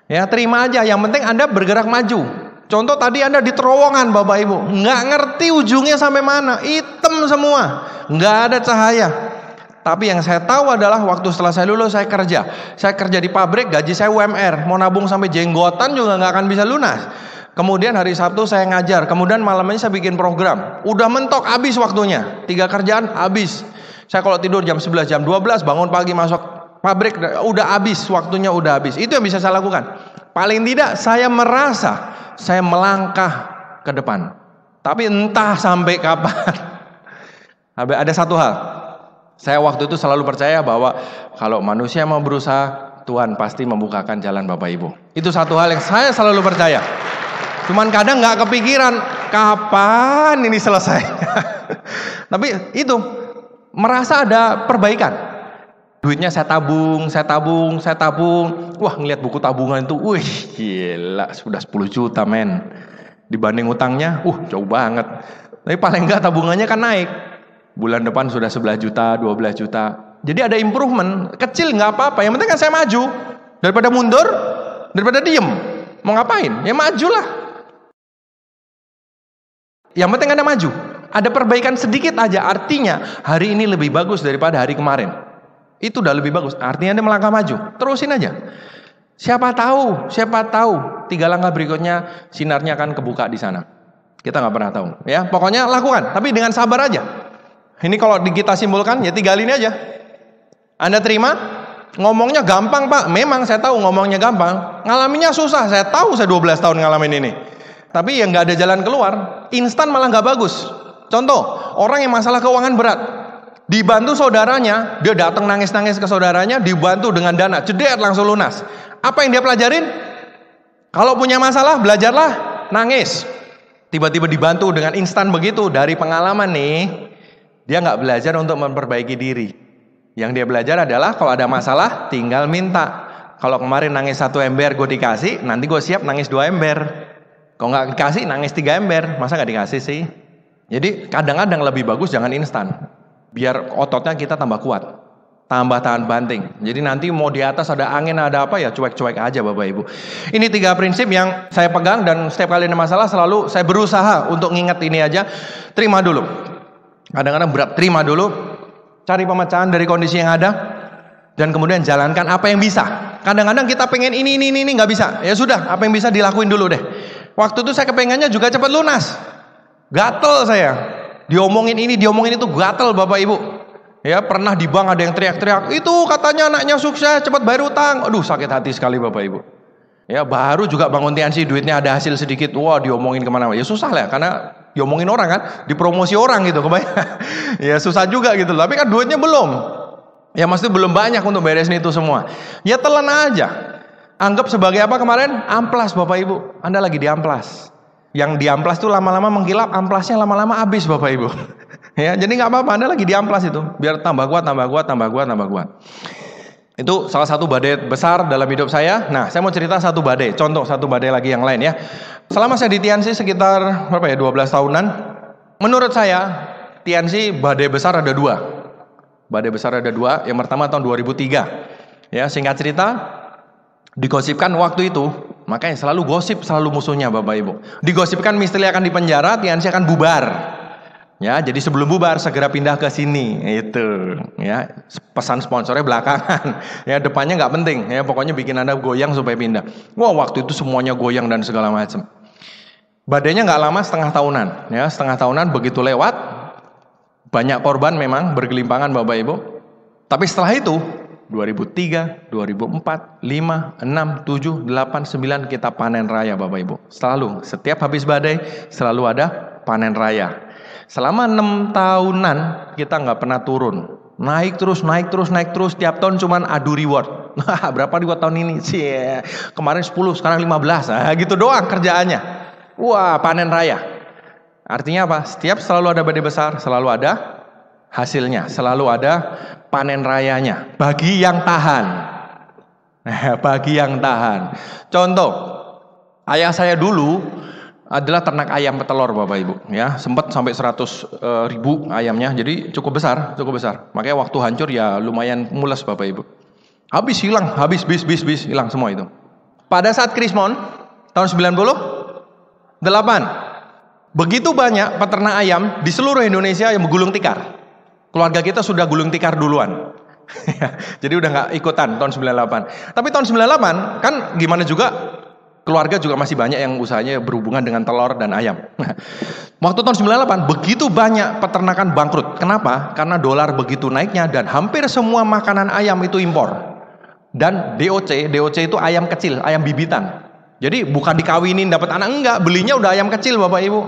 Ya terima aja, yang penting Anda bergerak maju. Contoh tadi Anda di terowongan Bapak Ibu, nggak ngerti ujungnya sampai mana, hitam semua, nggak ada cahaya. Tapi yang saya tahu adalah waktu setelah saya lulus saya kerja di pabrik, gaji saya UMR, mau nabung sampai jenggotan juga nggak akan bisa lunas. Kemudian hari Sabtu saya ngajar, kemudian malamnya saya bikin program, udah mentok habis waktunya, 3 kerjaan habis. Saya kalau tidur jam 11, jam 12, bangun pagi masuk pabrik, udah habis, waktunya udah habis. Itu yang bisa saya lakukan. Paling tidak saya merasa saya melangkah ke depan. Tapi entah sampai kapan. Ada satu hal, saya waktu itu selalu percaya bahwa kalau manusia mau berusaha, Tuhan pasti membukakan jalan Bapak Ibu. Itu satu hal yang saya selalu percaya. Cuman kadang nggak kepikiran kapan ini selesai. Tapi itu merasa ada perbaikan. Duitnya saya tabung. Wah, ngelihat buku tabungan itu, wih, gila, sudah 10 juta men. Dibanding utangnya, jauh banget. Tapi paling enggak tabungannya kan naik. Bulan depan sudah 11 juta, 12 juta. Jadi ada improvement, kecil nggak apa-apa. Yang penting kan saya maju. Daripada mundur, daripada diem. Mau ngapain? Ya majulah. Yang penting Anda maju. Ada perbaikan sedikit aja, artinya hari ini lebih bagus daripada hari kemarin. Itu udah lebih bagus, artinya Anda melangkah maju. Terusin aja. Siapa tahu 3 langkah berikutnya sinarnya akan kebuka di sana. Kita nggak pernah tahu. Ya, pokoknya lakukan, tapi dengan sabar aja. Ini kalau kita simpulkan ya 3 hal ini aja. Anda terima, ngomongnya gampang Pak. Memang saya tahu ngomongnya gampang, ngalaminya susah. Saya tahu saya 12 tahun ngalamin ini. Tapi yang nggak ada jalan keluar, instan malah nggak bagus. Contoh, orang yang masalah keuangan berat, dibantu saudaranya, dia datang nangis-nangis ke saudaranya, dibantu dengan dana, jeder langsung lunas. Apa yang dia pelajarin? Kalau punya masalah, belajarlah nangis. Tiba-tiba dibantu dengan instan begitu. Dari pengalaman nih, dia nggak belajar untuk memperbaiki diri. Yang dia belajar adalah kalau ada masalah, tinggal minta. Kalau kemarin nangis 1 ember, gue dikasih, nanti gue siap nangis 2 ember. Kalau nggak dikasih, nangis 3 ember. Masa nggak dikasih sih? Jadi kadang-kadang lebih bagus jangan instan. Biar ototnya kita tambah kuat, tambah tahan banting. Jadi nanti mau di atas ada angin ada apa ya cuek-cuek aja Bapak Ibu. Ini 3 prinsip yang saya pegang dan setiap kali ada masalah selalu saya berusaha untuk nginget ini aja. Terima dulu. Kadang-kadang berat, terima dulu. Cari pemecahan dari kondisi yang ada. dan kemudian jalankan apa yang bisa. Kadang-kadang kita pengen ini nggak bisa. Ya sudah, apa yang bisa dilakuin dulu deh. Waktu itu saya kepengennya juga cepat lunas. Gatel saya. Diomongin ini, diomongin itu, gatel Bapak Ibu. Ya, pernah di bank ada yang teriak-teriak, itu katanya anaknya sukses, cepat bayar utang. Aduh, sakit hati sekali Bapak Ibu. Ya, baru juga bangun TNC, duitnya ada hasil sedikit. Wah, diomongin kemana-mana. Ya susah lah, karena diomongin orang kan, dipromosi orang gitu, kebayang. Ya susah juga gitu. Tapi kan duitnya belum. Ya mesti belum banyak untuk beresin itu semua. Ya telan aja. Anggap sebagai apa kemarin? Amplas Bapak Ibu. Anda lagi di amplas. Yang di amplas itu lama-lama mengkilap, amplasnya lama-lama habis Bapak Ibu. Ya, jadi nggak apa-apa, Anda lagi di amplas itu, biar tambah kuat, tambah kuat, tambah kuat, tambah kuat. Itu salah satu badai besar dalam hidup saya. Nah, saya mau cerita satu badai, contoh satu badai lagi yang lain ya. Selama saya di TNC sekitar berapa ya, 12 tahunan. Menurut saya, TNC badai besar ada dua. Badai besar ada dua. Yang pertama tahun 2003. Ya, singkat cerita, digosipkan waktu itu, makanya selalu gosip, selalu musuhnya Bapak Ibu. Digosipkan Misteli akan dipenjara, TNC akan bubar. Ya, jadi sebelum bubar segera pindah ke sini. Itu, ya. Pesan sponsornya belakangan. Ya, depannya nggak penting. Ya, pokoknya bikin Anda goyang supaya pindah. Wah, waktu itu semuanya goyang dan segala macam. Badainya nggak lama, setengah tahunan. Ya, setengah tahunan begitu lewat, banyak korban memang bergelimpangan Bapak Ibu. Tapi setelah itu 2003, 2004, 5, 6, 7, 8, 9 kita panen raya Bapak Ibu. Selalu, setiap habis badai selalu ada panen raya. Selama 6 tahunan kita nggak pernah turun. Naik terus, naik terus, naik terus. Tiap tahun cuman adu reward. Berapa reward tahun ini? Kemarin 10, sekarang 15. Nah, gitu doang kerjaannya. Wah, panen raya. Artinya apa? Setiap selalu ada badai besar, selalu ada hasilnya, selalu ada panen rayanya. Bagi yang tahan. Bagi yang tahan. Contoh, ayah saya dulu adalah ternak ayam petelur Bapak Ibu, ya, sempat sampai 100.000 ayamnya, jadi cukup besar, cukup besar. Makanya waktu hancur ya lumayan mules Bapak Ibu. Habis hilang, habis bis hilang semua itu. Pada saat Krismon tahun 98, begitu banyak peternak ayam di seluruh Indonesia yang menggulung tikar. Keluarga kita sudah gulung tikar duluan. Jadi udah nggak ikutan tahun 98. Tapi tahun 98 kan gimana juga, keluarga juga masih banyak yang usahanya berhubungan dengan telur dan ayam. Waktu tahun 98 begitu banyak peternakan bangkrut. Kenapa? Karena dolar begitu naiknya dan hampir semua makanan ayam itu impor. Dan DOC itu ayam kecil, ayam bibitan. Jadi bukan dikawinin dapat anak, enggak, belinya udah ayam kecil Bapak Ibu.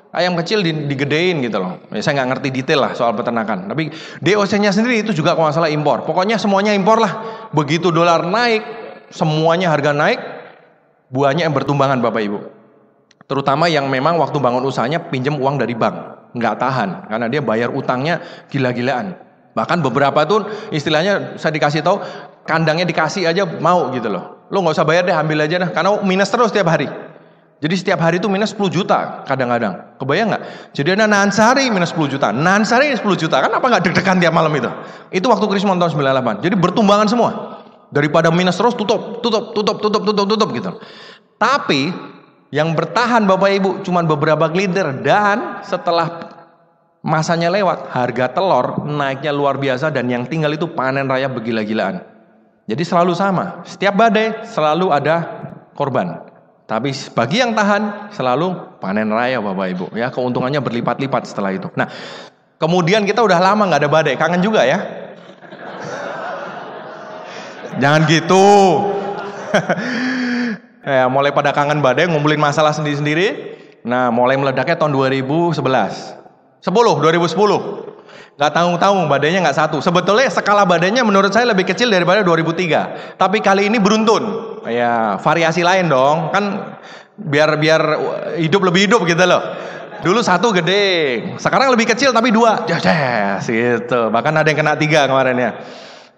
Ayam kecil digedein gitu loh. Saya nggak ngerti detail lah soal peternakan. Tapi DOC-nya sendiri itu juga kalau nggak salah impor. Pokoknya semuanya impor lah. Begitu dolar naik, semuanya harga naik. Buahnya yang bertumbangan Bapak Ibu. Terutama yang memang waktu bangun usahanya pinjam uang dari bank. Nggak tahan. Karena dia bayar utangnya gila-gilaan. Bahkan beberapa tuh istilahnya saya dikasih tahu, kandangnya dikasih aja mau gitu loh. Lo nggak usah bayar deh, ambil aja dah. Karena minus terus setiap hari. Jadi setiap hari itu minus 10 juta kadang-kadang. Kebayang nggak? Jadi ada nahan sehari minus 10 juta. Nahan sehari 10 juta. Kan apa nggak deg-degan tiap malam itu? Itu waktu Krismon tahun 98. Jadi bertumbangan semua. Daripada minus terus tutup gitu. Tapi yang bertahan Bapak Ibu cuman beberapa gelintir, dan setelah masanya lewat harga telur naiknya luar biasa, dan yang tinggal itu panen raya bergila-gilaan. Jadi selalu sama, setiap badai selalu ada korban. Tapi bagi yang tahan selalu panen raya Bapak Ibu, ya, keuntungannya berlipat-lipat setelah itu. Nah, kemudian kita udah lama nggak ada badai, kangen juga ya. Jangan gitu. Ya, mulai pada kangen badai, ngumpulin masalah sendiri-sendiri. Nah, mulai meledaknya tahun 2010. Nggak tanggung-tanggung, badainya nggak satu. Sebetulnya skala badainya menurut saya lebih kecil daripada 2003. Tapi kali ini beruntun. Ya, variasi lain dong. Kan biar hidup lebih hidup gitu loh. Dulu satu gede, sekarang lebih kecil tapi dua. Yes, gitu. Bahkan ada yang kena 3 kemarin ya.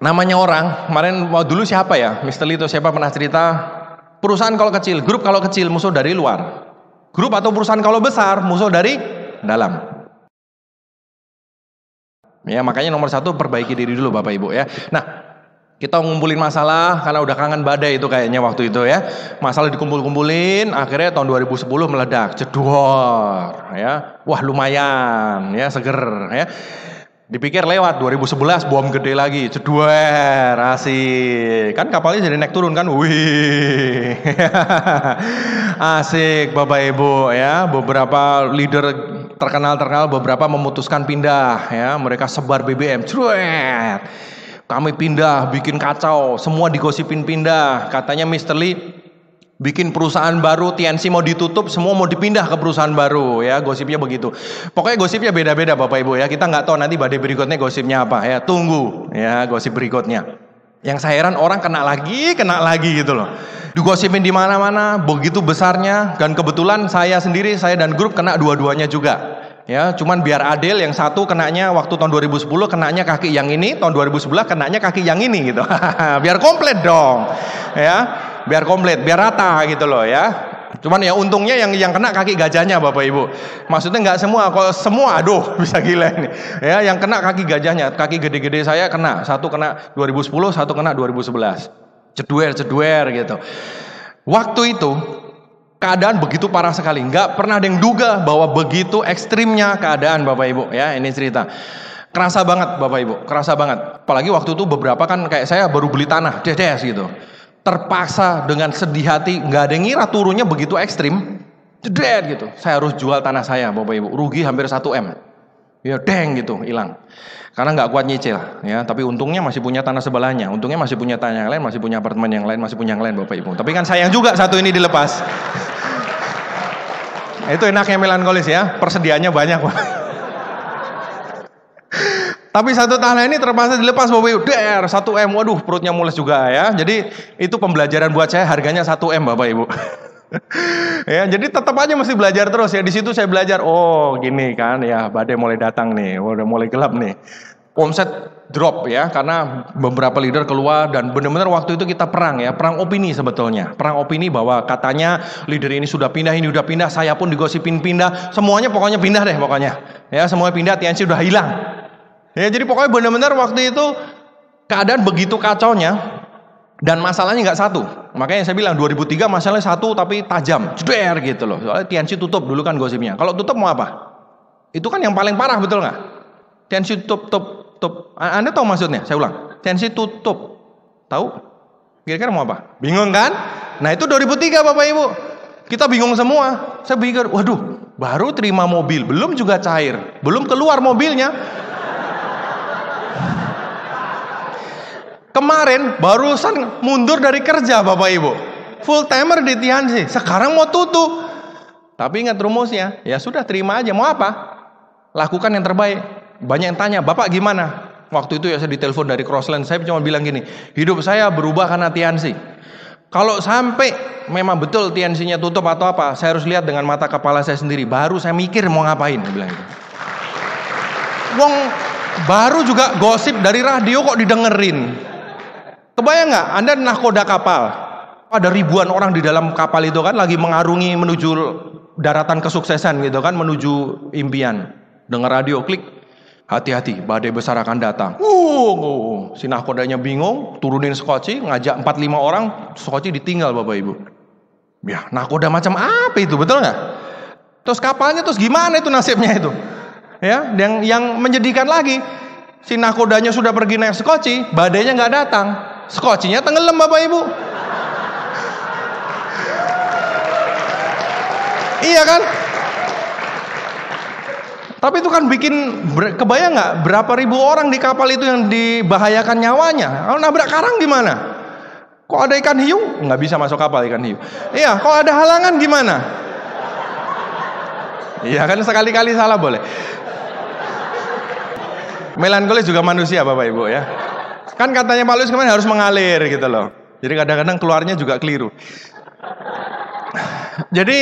Namanya orang, kemarin dulu siapa ya, Misteli itu siapa pernah cerita, perusahaan kalau kecil, grup kalau kecil musuh dari luar, grup atau perusahaan kalau besar musuh dari dalam. Ya, makanya nomor 1 perbaiki diri dulu Bapak Ibu ya. Nah, kita ngumpulin masalah karena udah kangen badai itu kayaknya waktu itu ya. Masalah dikumpul-kumpulin, akhirnya tahun 2010 meledak, jedor ya. Wah, lumayan ya, seger ya. Dipikir lewat 2011 bom gede lagi, ceduer, asik. Kan kapalnya jadi naik turun kan, wih, asik Bapak Ibu ya. Beberapa leader terkenal beberapa memutuskan pindah ya. Mereka sebar BBM, ceduer. Kami pindah, bikin kacau, semua digosipin pindah. Katanya Mr. Lee bikin perusahaan baru, TNC mau ditutup, semua mau dipindah ke perusahaan baru ya, gosipnya begitu. Pokoknya gosipnya beda-beda Bapak Ibu ya. Kita nggak tahu nanti badai berikutnya gosipnya apa ya. Tunggu ya gosip berikutnya. Yang saya heran orang kena lagi gitu loh. Digosipin di mana-mana, begitu besarnya. Dan kebetulan saya sendiri, saya dan grup kena dua-duanya juga. Ya, cuman biar adil, yang satu kenanya waktu tahun 2010 kenanya kaki yang ini, tahun 2011 kenanya kaki yang ini gitu. Biar komplit dong. Ya, biar komplit, biar rata gitu loh ya. Cuman ya untungnya yang kena kaki gajahnya Bapak Ibu. Maksudnya nggak semua, kalau semua aduh bisa gila ini. Ya, yang kena kaki gajahnya, kaki gede-gede saya kena, satu kena 2010, satu kena 2011. Ceduer gitu. Waktu itu keadaan begitu parah sekali, nggak pernah ada yang duga bahwa begitu ekstrimnya keadaan Bapak Ibu ya. Ini cerita kerasa banget Bapak Ibu, kerasa banget. Apalagi waktu itu beberapa kan kayak saya baru beli tanah, des gitu. Terpaksa dengan sedih hati, nggak ada yang ngira turunnya begitu ekstrim, jedet gitu. Saya harus jual tanah saya Bapak Ibu, rugi hampir 1 M. Ya deng gitu, hilang. Karena nggak kuat nyicil ya, tapi untungnya masih punya tanah sebelahnya, untungnya masih punya tanah yang lain, masih punya apartemen yang lain, masih punya yang lain Bapak Ibu. Tapi kan sayang juga satu ini dilepas. Itu enaknya melankolis ya, persediaannya banyak. Tapi satu tanah ini terpaksa dilepas Bapak Ibu, 1 M, waduh perutnya mules juga ya. Jadi itu pembelajaran buat saya, harganya 1 M Bapak Ibu. Ya, jadi tetap aja mesti belajar terus ya. Di situ saya belajar, oh gini kan ya, badai mulai datang nih, udah mulai gelap nih. Omset drop ya, karena beberapa leader keluar dan benar-benar waktu itu kita perang ya, perang opini sebetulnya. Perang opini bahwa katanya leader ini sudah pindah, ini udah pindah, saya pun digosipin pindah, semuanya pokoknya pindah deh pokoknya. Ya, semuanya pindah, TNC udah hilang. Ya, jadi pokoknya benar-benar waktu itu keadaan begitu kacaunya. Dan masalahnya nggak satu, makanya saya bilang 2003 masalahnya satu tapi tajam, jeder gitu loh. Soalnya TNC tutup dulu kan gosipnya. Kalau tutup mau apa? Itu kan yang paling parah betul nggak? TNC tutup. Anda tahu maksudnya? Saya ulang, TNC tutup. Tahu? Kira-kira mau apa? Bingung kan? Nah itu 2003 Bapak Ibu. Kita bingung semua. Saya pikir, waduh, baru terima mobil, belum juga cair, belum keluar mobilnya. Kemarin barusan mundur dari kerja Bapak Ibu, full timer di TNC, sekarang mau tutup. Tapi ingat rumusnya, ya sudah terima aja, mau apa? Lakukan yang terbaik. Banyak yang tanya, Bapak gimana? Waktu itu ya saya ditelepon dari Crossland, saya cuma bilang gini, hidup saya berubah karena TNC. Kalau sampai memang betul TNC-nya tutup atau apa, saya harus lihat dengan mata kepala saya sendiri, baru saya mikir mau ngapain, saya bilang gitu. Wong baru juga gosip dari radio kok didengerin. Kebayang nggak? Anda nahkoda kapal, ada ribuan orang di dalam kapal itu kan lagi mengarungi menuju daratan kesuksesan gitu kan, menuju impian. Dengar radio, klik, hati-hati, badai besar akan datang. Si nahkodanya bingung, turunin skoci, ngajak 4-5 orang, skoci ditinggal Bapak Ibu. Ya, nahkoda macam apa itu, betul nggak? Terus kapalnya terus gimana itu nasibnya itu? Ya, yang menyedihkan lagi, si nahkodanya sudah pergi naik skoci, badainya nggak datang. Skocinya tenggelam Bapak Ibu. Iya kan? Tapi itu kan bikin, kebayang nggak berapa ribu orang di kapal itu yang dibahayakan nyawanya? Kalau nabrak karang gimana? Kok ada ikan hiu? Nggak bisa masuk kapal ikan hiu. Iya, kalau ada halangan gimana? Iya kan, sekali-kali salah boleh. Melankolis juga manusia Bapak Ibu ya. Kan katanya Pak Luis kemarin harus mengalir gitu loh. Jadi kadang-kadang keluarnya juga keliru. Jadi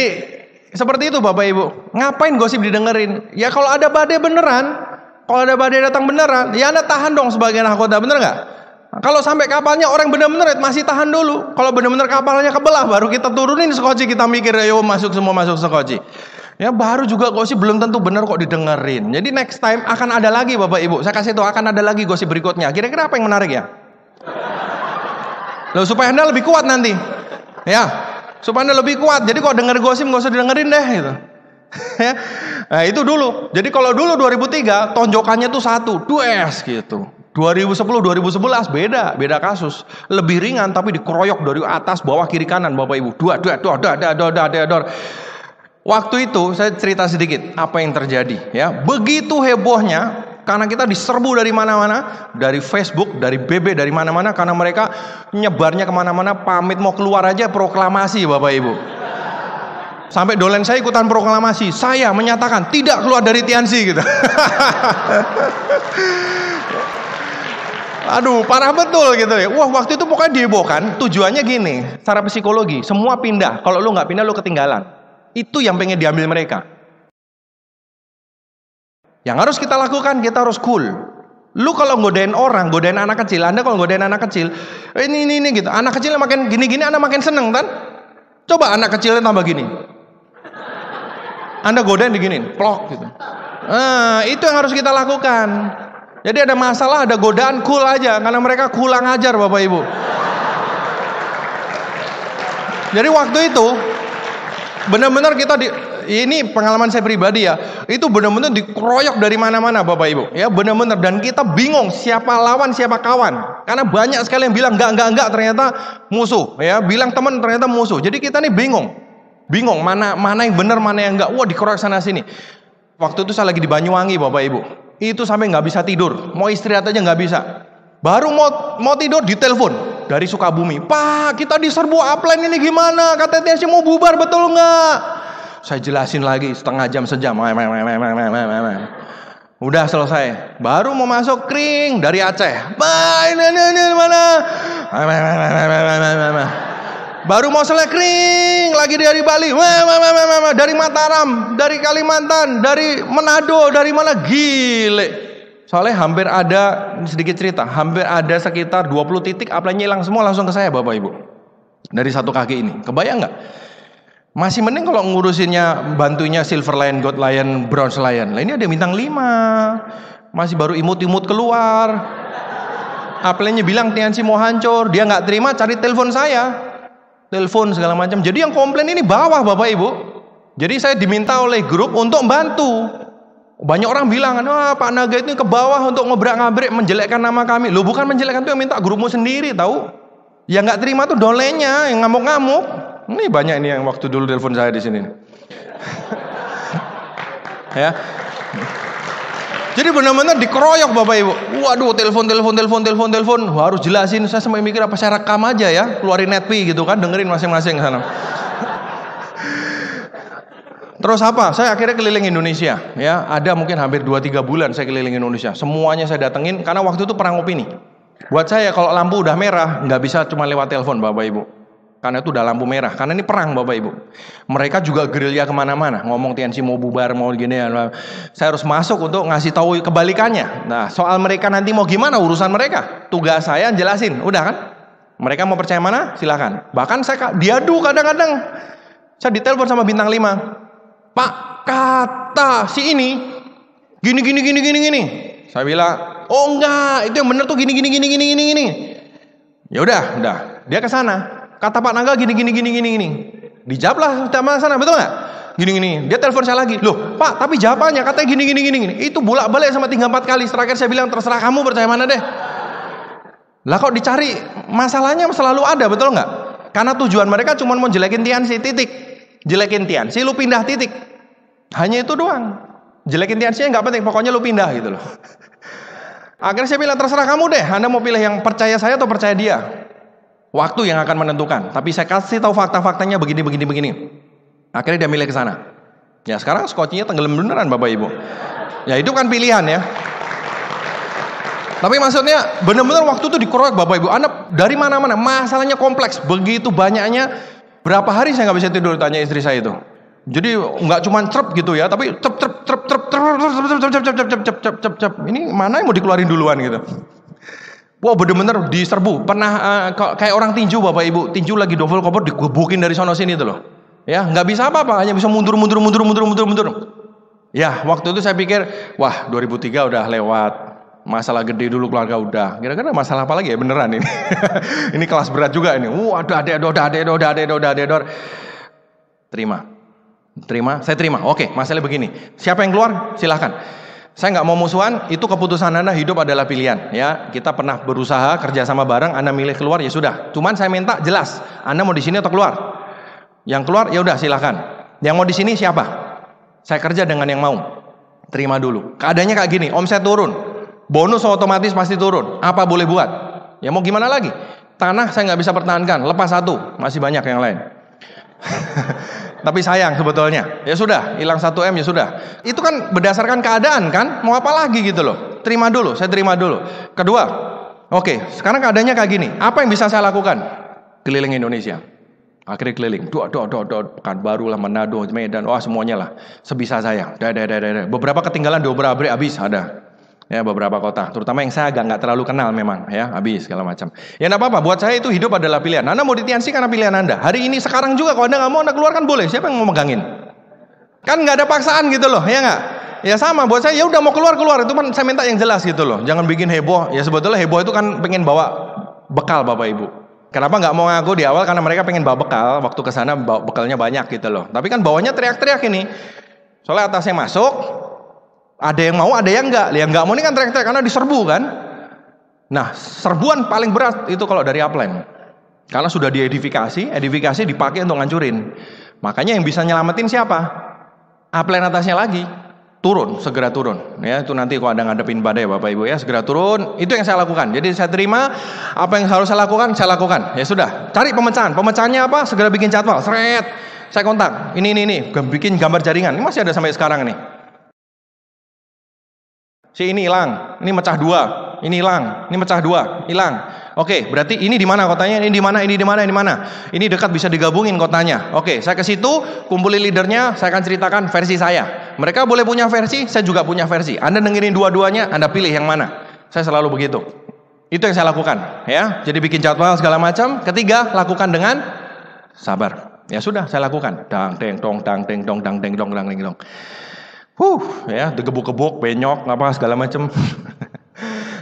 seperti itu Bapak Ibu. Ngapain gosip didengerin? Ya kalau ada badai beneran, kalau ada badai datang beneran, ya Anda tahan dong sebagai nahkoda, bener nggak? Kalau sampai kapalnya orang bener-bener masih tahan dulu. Kalau bener-bener kapalnya kebelah, baru kita turunin skoci, kita mikir ayo masuk semua masuk skoci. Ya baru juga gosip belum tentu benar kok didengerin. Jadi next time akan ada lagi Bapak Ibu. Saya kasih tahu akan ada lagi gosip berikutnya. Kira-kira apa yang menarik ya? Loh, supaya Anda lebih kuat nanti. Ya, supaya Anda lebih kuat. Jadi kalau denger gosip nggak usah didengerin deh gitu. Ya. Nah itu dulu. Jadi kalau dulu 2003 tonjokannya tuh 1, 2S gitu. 2010, 2011 beda kasus. Lebih ringan tapi dikeroyok dari atas, bawah, kiri, kanan Bapak Ibu. Dor. Waktu itu saya cerita sedikit apa yang terjadi ya. Begitu hebohnya karena kita diserbu dari mana-mana, dari Facebook, dari BB, dari mana-mana karena mereka nyebarnya kemana-mana, pamit mau keluar aja proklamasi Bapak Ibu. Sampai dolen saya ikutan proklamasi, saya menyatakan tidak keluar dari Tianxi gitu. Aduh, parah betul gitu ya. Wah, waktu itu pokoknya dihebohkan. Tujuannya gini, secara psikologi, semua pindah. Kalau lu nggak pindah, lu ketinggalan. Itu yang pengen diambil mereka. Yang harus kita lakukan, kita harus cool. Lu kalau godain orang, godain anak kecil, Anda kalau godain anak kecil, ini gitu. Anak kecilnya makin gini-gini, Anda makin seneng kan? Coba anak kecilnya tambah gini. Anda godain diginin, plok gitu. Nah, itu yang harus kita lakukan. Jadi ada masalah, ada godaan, cool aja. Karena mereka kurang ajar Bapak Ibu. Jadi waktu itu benar-benar kita ini pengalaman saya pribadi ya. Itu benar-benar dikeroyok dari mana-mana Bapak Ibu. Ya benar-benar, dan kita bingung siapa lawan siapa kawan. Karena banyak sekali yang bilang enggak ternyata musuh. Ya bilang teman ternyata musuh. Jadi kita nih bingung mana yang benar mana yang enggak. Wah dikeroyok sana sini. Waktu itu saya lagi di Banyuwangi Bapak Ibu. Itu sampai nggak bisa tidur, mau istirahat aja nggak bisa. Baru mau tidur ditelepon dari Sukabumi, Pak kita diserbu upline ini gimana? Katanya Tianxi mau bubar, betul nggak? Saya jelasin lagi setengah jam sejam. Udah selesai. Baru mau masuk kring dari Aceh. Ini mana? Baru mau selesai kring lagi dari Bali, dari Mataram, dari Kalimantan, dari Manado, dari mana gile. Soalnya hampir ada, sedikit cerita, hampir ada sekitar 20 titik upline-nya hilang semua langsung ke saya Bapak Ibu. Dari satu kaki ini. Kebayang nggak? Masih mending kalau ngurusinnya bantunya Silver Lion, Gold Lion, Bronze Lion. Lah ini ada bintang 5. Masih baru imut-imut keluar. Upline-nya bilang Tianxi mau hancur, dia nggak terima, cari telepon saya. Telepon segala macam. Jadi yang komplain ini bawah Bapak Ibu. Jadi saya diminta oleh grup untuk bantu. Banyak orang bilang, wah Pak Naga itu ke bawah untuk ngobrak-ngabrik menjelekkan nama kami. Loh bukan menjelekkan, itu yang minta grupmu sendiri tahu. Yang nggak terima tuh dolennya, yang ngamuk-ngamuk. Ini banyak ini yang waktu dulu telepon saya di sini. Ya. Jadi benar-benar dikeroyok Bapak Ibu. Waduh, telepon. Wah, harus jelasin. Saya sampai mikir apa saya rekam aja ya, keluarin netpi gitu kan, dengerin masing-masing sana. Terus apa? Saya akhirnya keliling Indonesia. Ya, ada mungkin hampir 2-3 bulan saya keliling Indonesia. Semuanya saya datengin karena waktu itu perang opini. Buat saya kalau lampu udah merah nggak bisa cuma lewat telepon Bapak Ibu. Karena itu udah lampu merah. Karena ini perang Bapak Ibu. Mereka juga gerilya kemana-mana. Ngomong Tianxi mau bubar, mau gini. Saya harus masuk untuk ngasih tahu kebalikannya. Nah soal mereka nanti mau gimana urusan mereka. Tugas saya jelasin. Udah kan? Mereka mau percaya mana? Silakan. Bahkan saya diadu kadang-kadang. Saya ditelepon sama bintang 5. Pak kata si ini gini. Saya bilang, oh enggak. Itu yang benar tuh gini. Ya udah. Dia ke sana. Kata Pak Naga gini. Dijawablah sama sana, betul nggak? Gini. Dia telepon saya lagi. Loh, Pak, tapi jawabannya katanya gini. Itu bolak-balik sama 3-4 kali. Terakhir saya bilang terserah kamu percaya mana deh. Lah kok dicari masalahnya selalu ada, betul nggak? Karena tujuan mereka cuma mau jelekin Tianxi, titik. Jelekin Tianxi, lu pindah titik. Hanya itu doang. Jelekin Tianxi nggak penting, pokoknya lu pindah gitu loh. Akhirnya saya bilang terserah kamu deh. Anda mau pilih yang percaya saya atau percaya dia? Waktu yang akan menentukan. Tapi saya kasih tahu fakta-faktanya begini. Akhirnya dia milih ke sana. Ya sekarang skotnya tenggelam beneran Bapak Ibu. Ya itu kan pilihan ya. Tapi maksudnya benar-benar waktu itu dikeroyok Bapak Ibu. Anda dari mana-mana, masalahnya kompleks. Begitu banyaknya, berapa hari saya nggak bisa tidur, tanya istri saya itu. Jadi nggak cuma cerep gitu ya, tapi cep. Ini mana yang mau dikeluarin duluan gitu. Wah bener-bener diserbu. Pernah kayak orang tinju Bapak Ibu, tinju lagi double cover digebukin dari sono sini itu loh. Ya nggak bisa apa-apa, hanya bisa mundur. Ya waktu itu saya pikir, wah 2003 udah lewat, masalah gede dulu keluarga udah. Kira-kira masalah apa lagi ya beneran ini? Ini kelas berat juga ini. Ada adedor. Terima. Terima, saya terima. Oke, masalahnya begini. Siapa yang keluar? Silahkan. Saya nggak mau musuhan, itu keputusan Anda, hidup adalah pilihan. Ya, kita pernah berusaha kerja sama bareng, Anda milih keluar, ya sudah. Cuman saya minta jelas, Anda mau di sini atau keluar? Yang keluar, ya udah silahkan. Yang mau di sini siapa? Saya kerja dengan yang mau. Terima dulu. Keadaannya kayak gini, omset turun, bonus otomatis pasti turun. Apa boleh buat? Ya mau gimana lagi? Tanah saya nggak bisa pertahankan, lepas satu, masih banyak yang lain. Tapi sayang sebetulnya. Ya sudah, hilang 1 M ya sudah. Itu kan berdasarkan keadaan kan? Mau apa lagi gitu loh. Terima dulu, saya terima dulu. Kedua, oke, sekarang keadaannya kayak gini. Apa yang bisa saya lakukan? Keliling Indonesia. Akhirnya keliling. Pekanbaru lah, Manado, Medan, wah semuanya lah. Sebisa saya. Beberapa ketinggalan diobrak-abrik habis ada. Ya beberapa kota, terutama yang saya agak nggak terlalu kenal memang ya, habis segala macam. Ya nggak apa-apa, buat saya itu hidup adalah pilihan. Anda mau di TNC karena pilihan Anda. Hari ini sekarang juga kalau Anda nggak mau, Anda keluarkan boleh. Siapa yang mau megangin? Kan nggak ada paksaan gitu loh, ya nggak? Ya sama, buat saya ya udah mau keluar itu kan saya minta yang jelas gitu loh. Jangan bikin heboh. Ya sebetulnya heboh itu kan pengen bawa bekal Bapak Ibu. Kenapa nggak mau ngaku di awal? Karena mereka pengen bawa bekal. Waktu ke sana bawa bekalnya banyak gitu loh. Tapi kan bawahnya teriak-teriak ini. Soalnya atasnya masuk. Ada yang mau, ada yang enggak. Yang enggak mau ini kan teriak-teriak karena diserbu kan. Nah, serbuan paling berat itu kalau dari upline. Karena sudah diedifikasi dipakai untuk ngancurin. Makanya yang bisa nyelamatin siapa? Upline atasnya lagi. Turun, segera turun. Ya, itu nanti kalau ada ngadepin badai Bapak Ibu ya, segera turun. Itu yang saya lakukan. Jadi saya terima apa yang harus saya lakukan, saya lakukan. Ya sudah, cari pemecahan. Pemecahannya apa? Segera bikin jadwal. Seret. Saya kontak. Ini. Bikin gambar jaringan. Ini masih ada sampai sekarang nih. Si ini hilang, ini mecah 2, ini hilang, ini mecah 2, hilang. Oke, berarti ini di mana kotanya? Ini di mana? Ini di mana? Ini di mana? Ini dekat bisa digabungin kotanya. Oke, saya ke situ, kumpulin leadernya, saya akan ceritakan versi saya. Mereka boleh punya versi, saya juga punya versi. Anda dengerin dua-duanya, Anda pilih yang mana. Saya selalu begitu. Itu yang saya lakukan, ya. Jadi bikin jadwal segala macam. Ketiga, lakukan dengan sabar. Ya sudah, saya lakukan. Dang deng dong, dang deng dong, dang deng dong, dang deng dong. Ya, digebuk-gebuk, benyok, apa segala macam.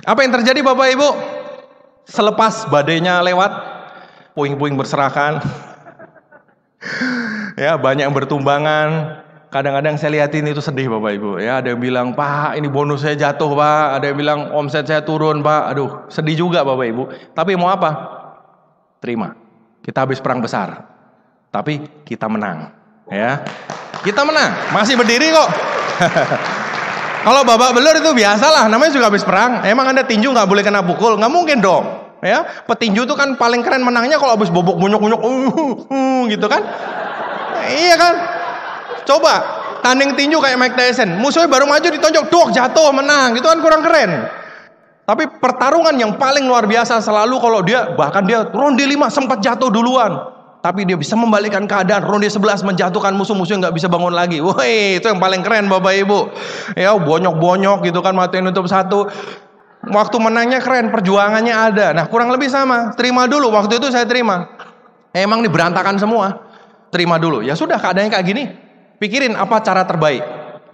Apa yang terjadi Bapak Ibu? Selepas badainya lewat, puing-puing berserakan. Ya, banyak yang bertumbangan. Kadang-kadang saya lihatin itu sedih Bapak Ibu. Ya, ada yang bilang, "Pak, ini bonus saya jatuh, Pak." Ada yang bilang, "Omset saya turun, Pak." Aduh, sedih juga Bapak Ibu. Tapi mau apa? Terima. Kita habis perang besar. Tapi kita menang. Ya. Kita menang, masih berdiri kok. Kalau babak belur itu biasalah, namanya juga habis perang. Emang Anda tinju nggak boleh kena pukul? Nggak mungkin dong. Ya, petinju itu kan paling keren menangnya kalau habis bobok bunyok gitu kan? Iya kan? Coba tanding tinju kayak Mike Tyson, musuhnya baru maju ditonjok, dok jatuh menang, gitu kan kurang keren. Tapi pertarungan yang paling luar biasa selalu kalau bahkan dia ronde 5 sempat jatuh duluan. Tapi dia bisa membalikkan keadaan, ronde 11 menjatuhkan musuh-musuh yang nggak bisa bangun lagi. Woi, itu yang paling keren Bapak Ibu. Ya, bonyok-bonyok gitu kan, matiin nutup satu. Waktu menangnya keren, perjuangannya ada. Nah, kurang lebih sama. Terima dulu, waktu itu saya terima. Emang ini berantakan semua. Terima dulu. Ya sudah, keadaannya kayak gini. Pikirin apa cara terbaik.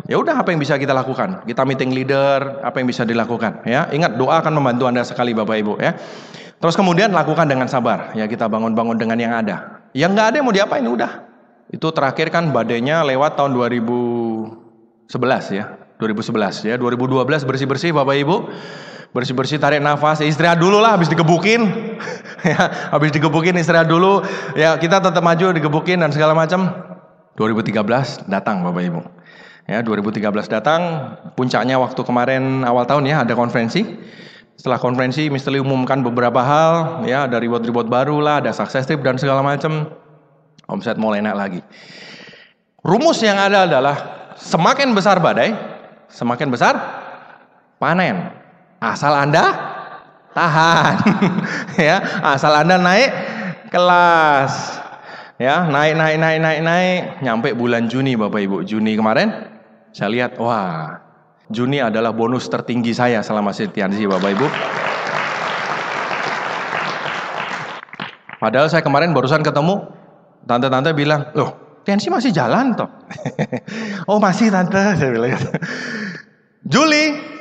Ya udah, apa yang bisa kita lakukan? Kita meeting leader, apa yang bisa dilakukan? Ya, ingat doa akan membantu Anda sekali Bapak Ibu ya. Terus kemudian lakukan dengan sabar. Ya, kita bangun-bangun dengan yang ada. Yang nggak ada mau diapain udah. Itu terakhir kan badainya lewat tahun 2011 ya. 2011 ya. 2012 bersih-bersih Bapak Ibu. Bersih-bersih, tarik nafas, ya istirahat dulu lah habis digebukin. Ya, habis digebukin istirahat dulu. Ya, kita tetap maju digebukin dan segala macam. 2013 datang Bapak Ibu. Ya, 2013 datang, puncaknya waktu kemarin awal tahun ya, ada konferensi. Setelah konferensi, Mr. Lee umumkan beberapa hal, ya, ada reward-reward baru lah, ada success tip dan segala macam. Omset mulai naik lagi. Rumus yang ada adalah semakin besar badai, semakin besar panen. Asal Anda tahan, ya, asal Anda naik kelas, ya, naik, nyampe bulan Juni Bapak Ibu. Juni kemarin, saya lihat, wah, Juni adalah bonus tertinggi saya selama TNC Bapak Ibu. Padahal saya kemarin barusan ketemu, tante-tante bilang, loh, TNC masih jalan toh? Oh masih tante, saya bilang. Juli,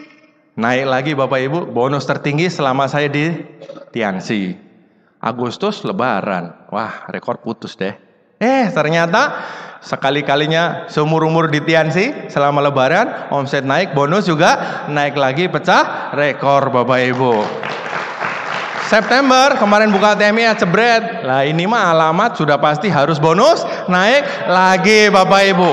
naik lagi Bapak Ibu, bonus tertinggi selama saya di TNC. Agustus lebaran, wah rekor putus deh. Ternyata Sekali-kalinya seumur-umur di Tiansi selama lebaran, omset naik, bonus juga naik lagi, pecah rekor Bapak Ibu. September kemarin buka ATM ya cebret. Lah ini mah alamat sudah pasti harus bonus naik lagi Bapak Ibu.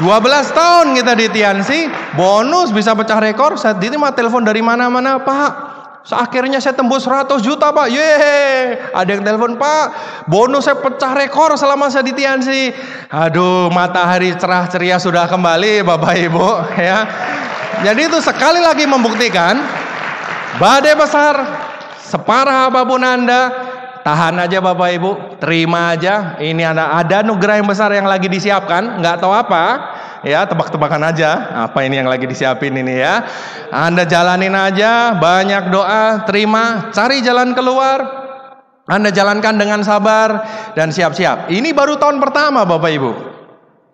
12 tahun kita di Tiansi, bonus bisa pecah rekor. Saat itu mah telepon dari mana-mana, Pak. Akhirnya saya tembus 100 juta Pak. Yeay. Ada yang telepon, Pak, bonus saya pecah rekor selama saya di Tiansi. Aduh, matahari cerah ceria sudah kembali Bapak Ibu ya. Jadi itu sekali lagi membuktikan badai besar separah apapun Anda, tahan aja Bapak Ibu, terima aja. Ini ada anugerah yang besar yang lagi disiapkan, nggak tahu apa. Ya, tebak-tebakan aja apa ini yang lagi disiapin ini ya. Anda jalanin aja, banyak doa, terima, cari jalan keluar. Anda jalankan dengan sabar dan siap-siap. Ini baru tahun pertama Bapak Ibu.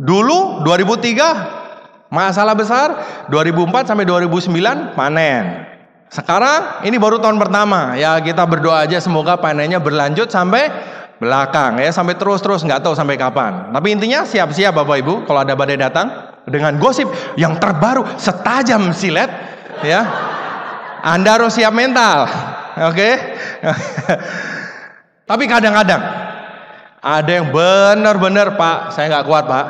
Dulu 2003 masalah besar, 2004 sampai 2009 panen. Sekarang ini baru tahun pertama. Ya, kita berdoa aja semoga panennya berlanjut sampai belakang ya, sampai terus nggak tahu sampai kapan. Tapi intinya siap-siap Bapak Ibu kalau ada badai datang dengan gosip yang terbaru setajam silet ya. Anda harus siap mental. Oke. Tapi kadang-kadang ada yang benar-benar, Pak, saya nggak kuat Pak.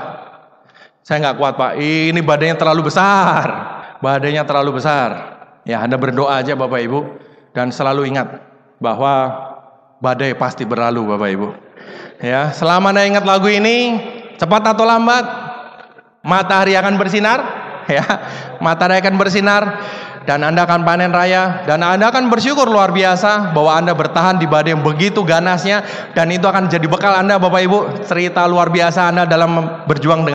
Saya nggak kuat Pak. Ini badainya terlalu besar. Badainya terlalu besar. Ya, Anda berdoa aja Bapak Ibu dan selalu ingat bahwa badai pasti berlalu Bapak Ibu. Ya, selama Anda ingat lagu ini, cepat atau lambat matahari akan bersinar, ya. Matahari akan bersinar dan Anda akan panen raya dan Anda akan bersyukur luar biasa bahwa Anda bertahan di badai yang begitu ganasnya, dan itu akan jadi bekal Anda Bapak Ibu, cerita luar biasa Anda dalam berjuang dengan